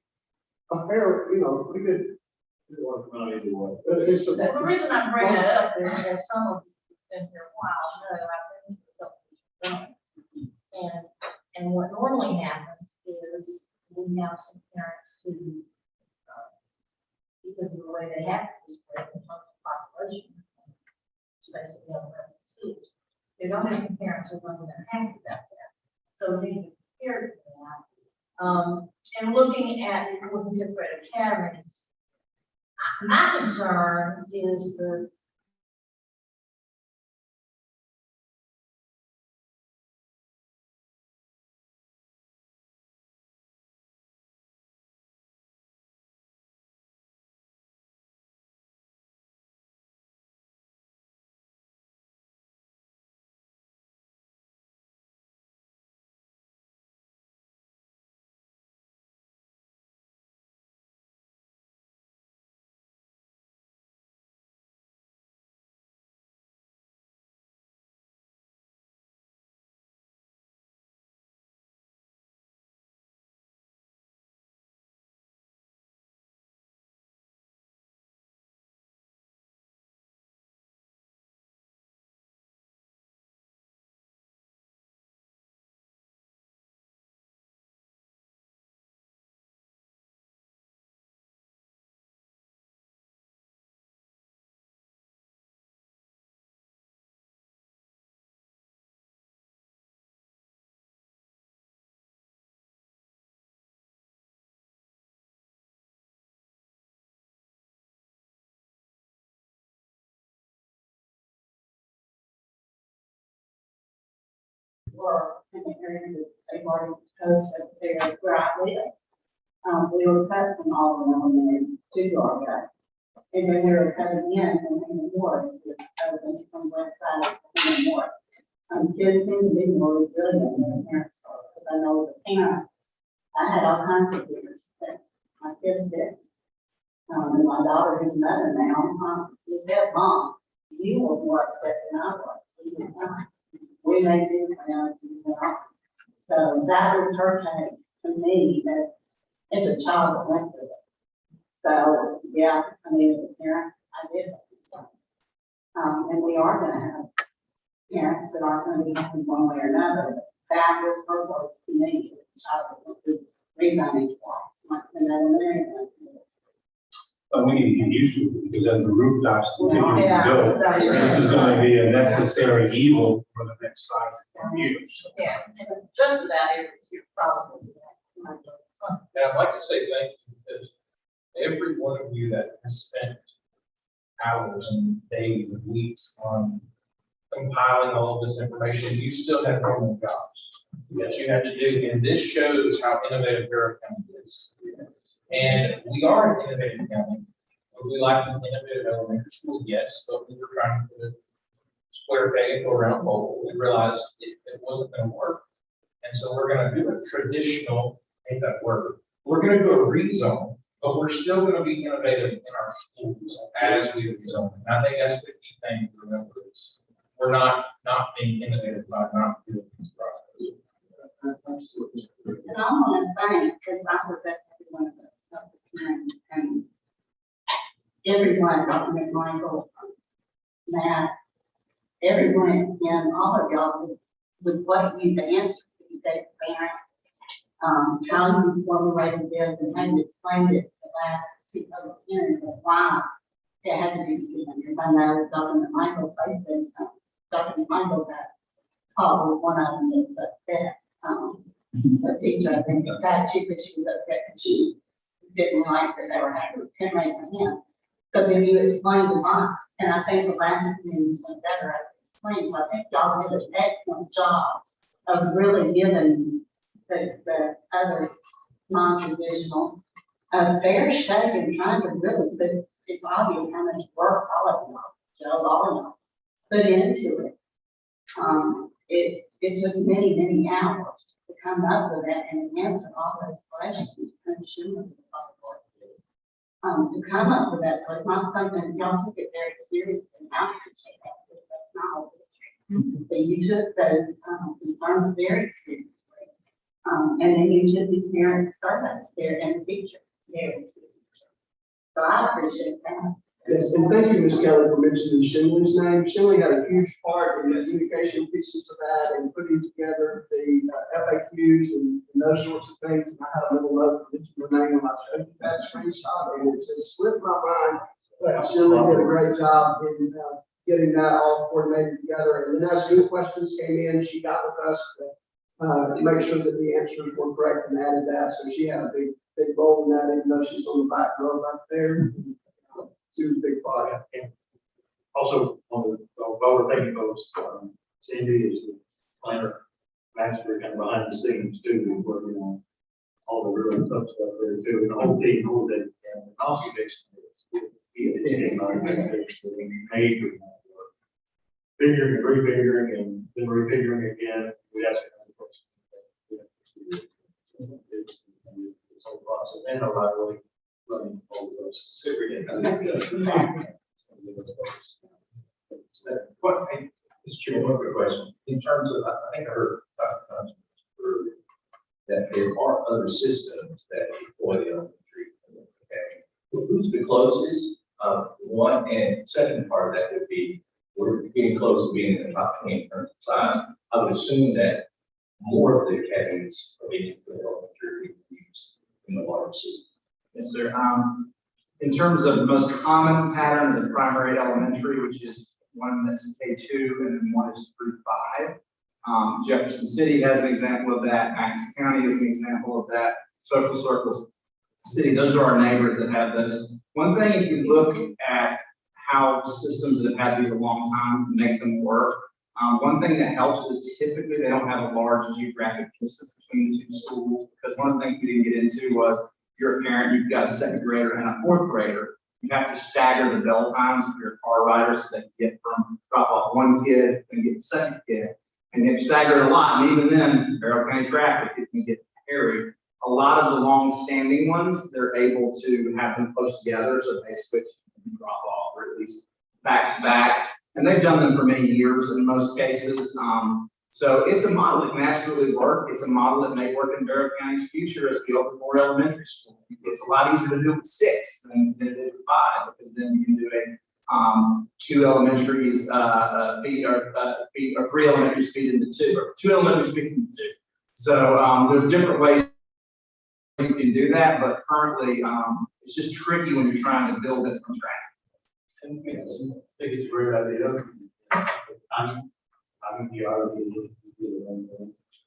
a fair, pretty good. But it's The reason I bring that up is that some of you have been here a while, know I've been here a couple. And what normally happens is we have some parents who, because of the way they have to spread in terms of population, especially young schools, they don't have some parents who are going to happy about that. So we need to be prepared for that. And looking at fifth grade academies, my concern is the were in the area that they've already proposed that they're where I live. We were cut from all the elementary to Georgia. And then we were cutting in the Morris, this from west side of the Morris. Kids seem to be more resilient than their parents are, because I know as a parent, I had all kinds of fears that my kids did. And my daughter, who's mother now, just said, Mom, you were more upset than I was. We may do plans, so that was her take to me that as a child that went through it. So yeah, I mean, as a parent, I did have this stuff. And we are going to have parents that aren't going to be happy one way or another. That was her voice to me as a child that went through rezoning twice, once in elementary, once in middle school. But we need to get used to it, because as the rooftops continue to Yeah. go, this is gonna be a necessary evil for the next 5 to 10 years. Yeah, and just about every year, probably. And I'd like to say thank you, because every one of you that has spent hours and days and weeks on compiling all of this information, you still have normal jobs that you have to do, and this shows how innovative Bureau County is. And we are an innovative county. Would we like an innovative elementary school? Yes, but we were trying to put a square peg into a round hole. We realized it wasn't gonna work. And so we're gonna do a traditional, hate that word, we're gonna do a rezone, but we're still gonna be innovative in our schools as we rezone. And I think that's the key thing to remember is we're not being innovative by not doing this process. And I want to thank, because I was at every one of the hearings, and everyone, Dr. McMichael, Matt, everyone, and all of y'all with what you've answered, you gave parent, how you formulated this and how you explained it the last 2 public hearings, and why it had to be skipped. Because I know Dr. McMichael, Dr. McMichael got called with one of them, but that, the teacher, I think, that she was upset because she didn't like that they were having 10 raised on him. So then you explained a lot, and I think the last meetings went better at explaining. So I think y'all did an excellent job of really giving the other non-traditional a fair shake and trying to really put, it's obvious how much work all of y'all, Joe, all of y'all, put into it. It took many hours to come up with that and answer all those questions. I'm sure to come up with that, so it's not something, y'all took it very seriously, and I appreciate that, because that's not all history. But you took those, concerns very seriously. And then you took these parent surveys there and the teacher very seriously. So I appreciate that. Yes, and thank you, Ms. Kelly, for mentioning Shinley's name. Shinley had a huge part in the communication pieces of that and putting together the FAQs and those sorts of things. And I had a little note to mention her name when I showed you that screenshot, and it just slipped my mind. But Shinley did a great job in getting that all coordinated together. And then as new questions came in, she got with us to make sure that the answers were correct and added that. So she had a big role in that, even though she's on the back row back there. She was a big part. And also, while we're thinking folks, Cindy is the planner, master, kind of behind the scenes too, and working on all the really tough stuff there too, and the whole team, whole day, and also Jason. Major figuring and refiguring and then refiguring again. We ask it's whole process and a lot really running all of those. What, Mr. Chairman, one quick question. In terms of, I think I heard that there are other systems that deploy the elementary. Okay. Who's the closest? One, and second part of that would be, we're getting close to being in the top 20 in terms of size. I would assume that more of the academies are being elementary used in the water system. Yes, sir. In terms of the most common pattern is primary elementary, which is one that's K2 and then one is through 5. Jefferson City has an example of that. Axe County is an example of that. Social Circles City, those are our neighbors that have those. One thing, if you look at how systems that have had these a long time make them work, one thing that helps is typically they don't have a large geographic distance between the two schools, because one of the things we didn't get into was you're a parent, you've got a 2nd grader and a 4th grader. You have to stagger the bell times for your car riders so they can get from drop off one kid and get the 2nd kid. And you stagger it a lot, and even then, Barrow County traffic, it can get hairy. A lot of the long-standing ones, they're able to have them close together, so they switch and drop off, or at least back to back. And they've done them for many years in most cases. So it's a model that can absolutely work. It's a model that may work in Barrow County's future as we open more elementary schools. It's a lot easier to do with 6 than it is with 5, because then you can do Two elementaries, or 3 elementaries feed into 2, or 2 elementaries feed into 2. So, there's different ways you can do that, but currently, it's just tricky when you're trying to build it from scratch. And, you know, I think it's a great idea. I'm the artist.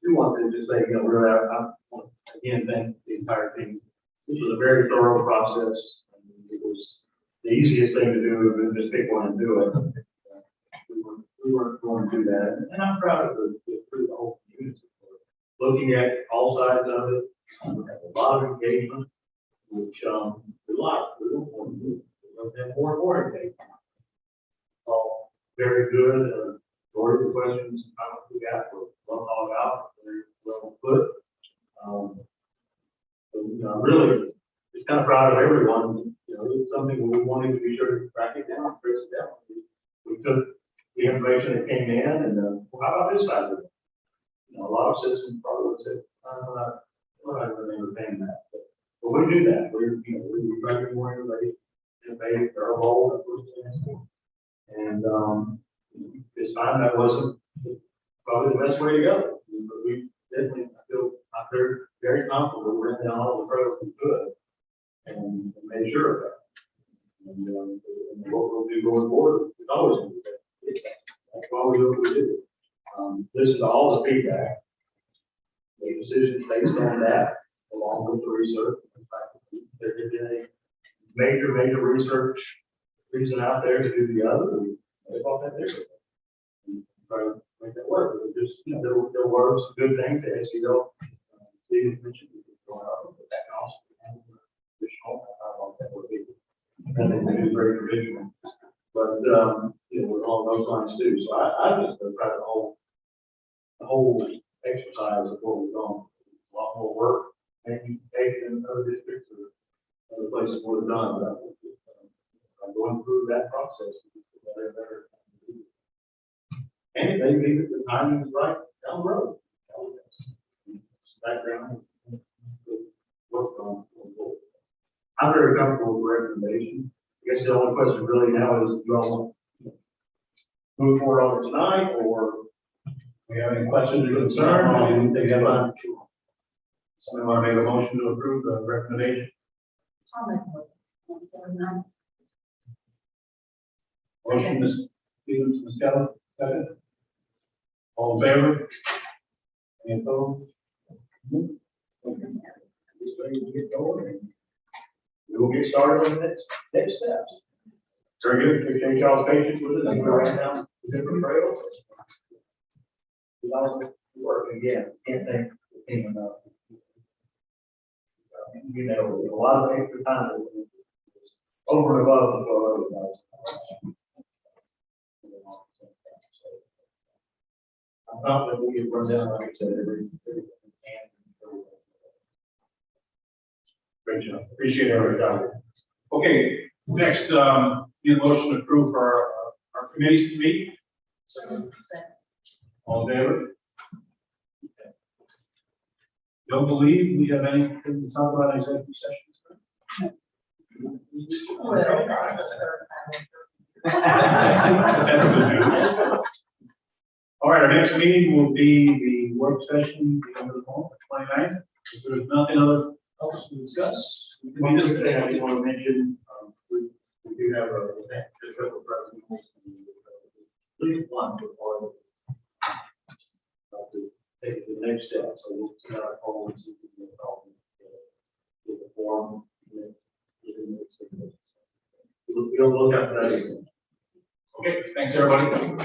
We want to just say, you know, really, I want to again, thank the entire team. This was a very thorough process. It was the easiest thing to do, and just pick one and do it. We weren't going to do that, and I'm proud of the whole community. Looking at all sides of it, we have a lot of engagement, which, we like, we don't want to do. We want to have more and more engagement. All very good, Lord, the questions, we got were well thought out, very well put. Really, just kind of proud of everyone. You know, it's something we wanted to be sure to track it down, trace it down. We took the information that came in, and well, how about this side of it? You know, a lot of systems probably would say, we're not remember paying that, but we do that. We try to get more information, innovate our role, of course, and this time that wasn't probably the best way to go. But we definitely, I feel very comfortable. We're in down all the pros we could and made sure of that. And what we'll do going forward is always going to be that. That's why we do what we do. Listen to all the feedback, make decisions based on that, along with the research. In fact, there has been a major research reason out there to do the other. They thought that different. Try to make that work. But just, you know, there were some good things that SEO, Steve mentioned, going on, but that can also be handled additional. I thought that would be, and they do very traditional. But, you know, with all those lines too. So I just proud of the whole exercise of what we've done. A lot more work, maybe taken in other districts or other places would have done. But I'm going through that process. Better. And maybe if the timing is right down the road. Background. What's going on. I'm very comfortable with the recommendation. I guess the only question really now is, do you all want to move forward on it tonight, or do you have any questions or concerns? They have on. Somebody want to make a motion to approve the recommendation? I'll make a motion. Motion, Ms. Stevens, Ms. Kelly, second. All in favor? Any opposed? Just ready to get going. We will get started on the next steps. Very good. Appreciate y'all's patience with it. I'm going to write down the different trails. We all work again. Can't thank the team enough. You know, a lot of extra time over and above what other guys. I'm confident we can run down, like I said, every. Great job. Appreciate everybody. Okay, next, need a motion to approve our committees to meet. All in favor? Okay. Don't believe we have anything to talk about in executive sessions. That's good news. All right, our next meeting will be the work session, the end of the month, 29th. If there's nothing else to discuss, one other thing I did want to mention, we do have a official president. Please one before to take it to the next step. So we'll see our polls, with the form. We'll look out for that. Okay, thanks everybody.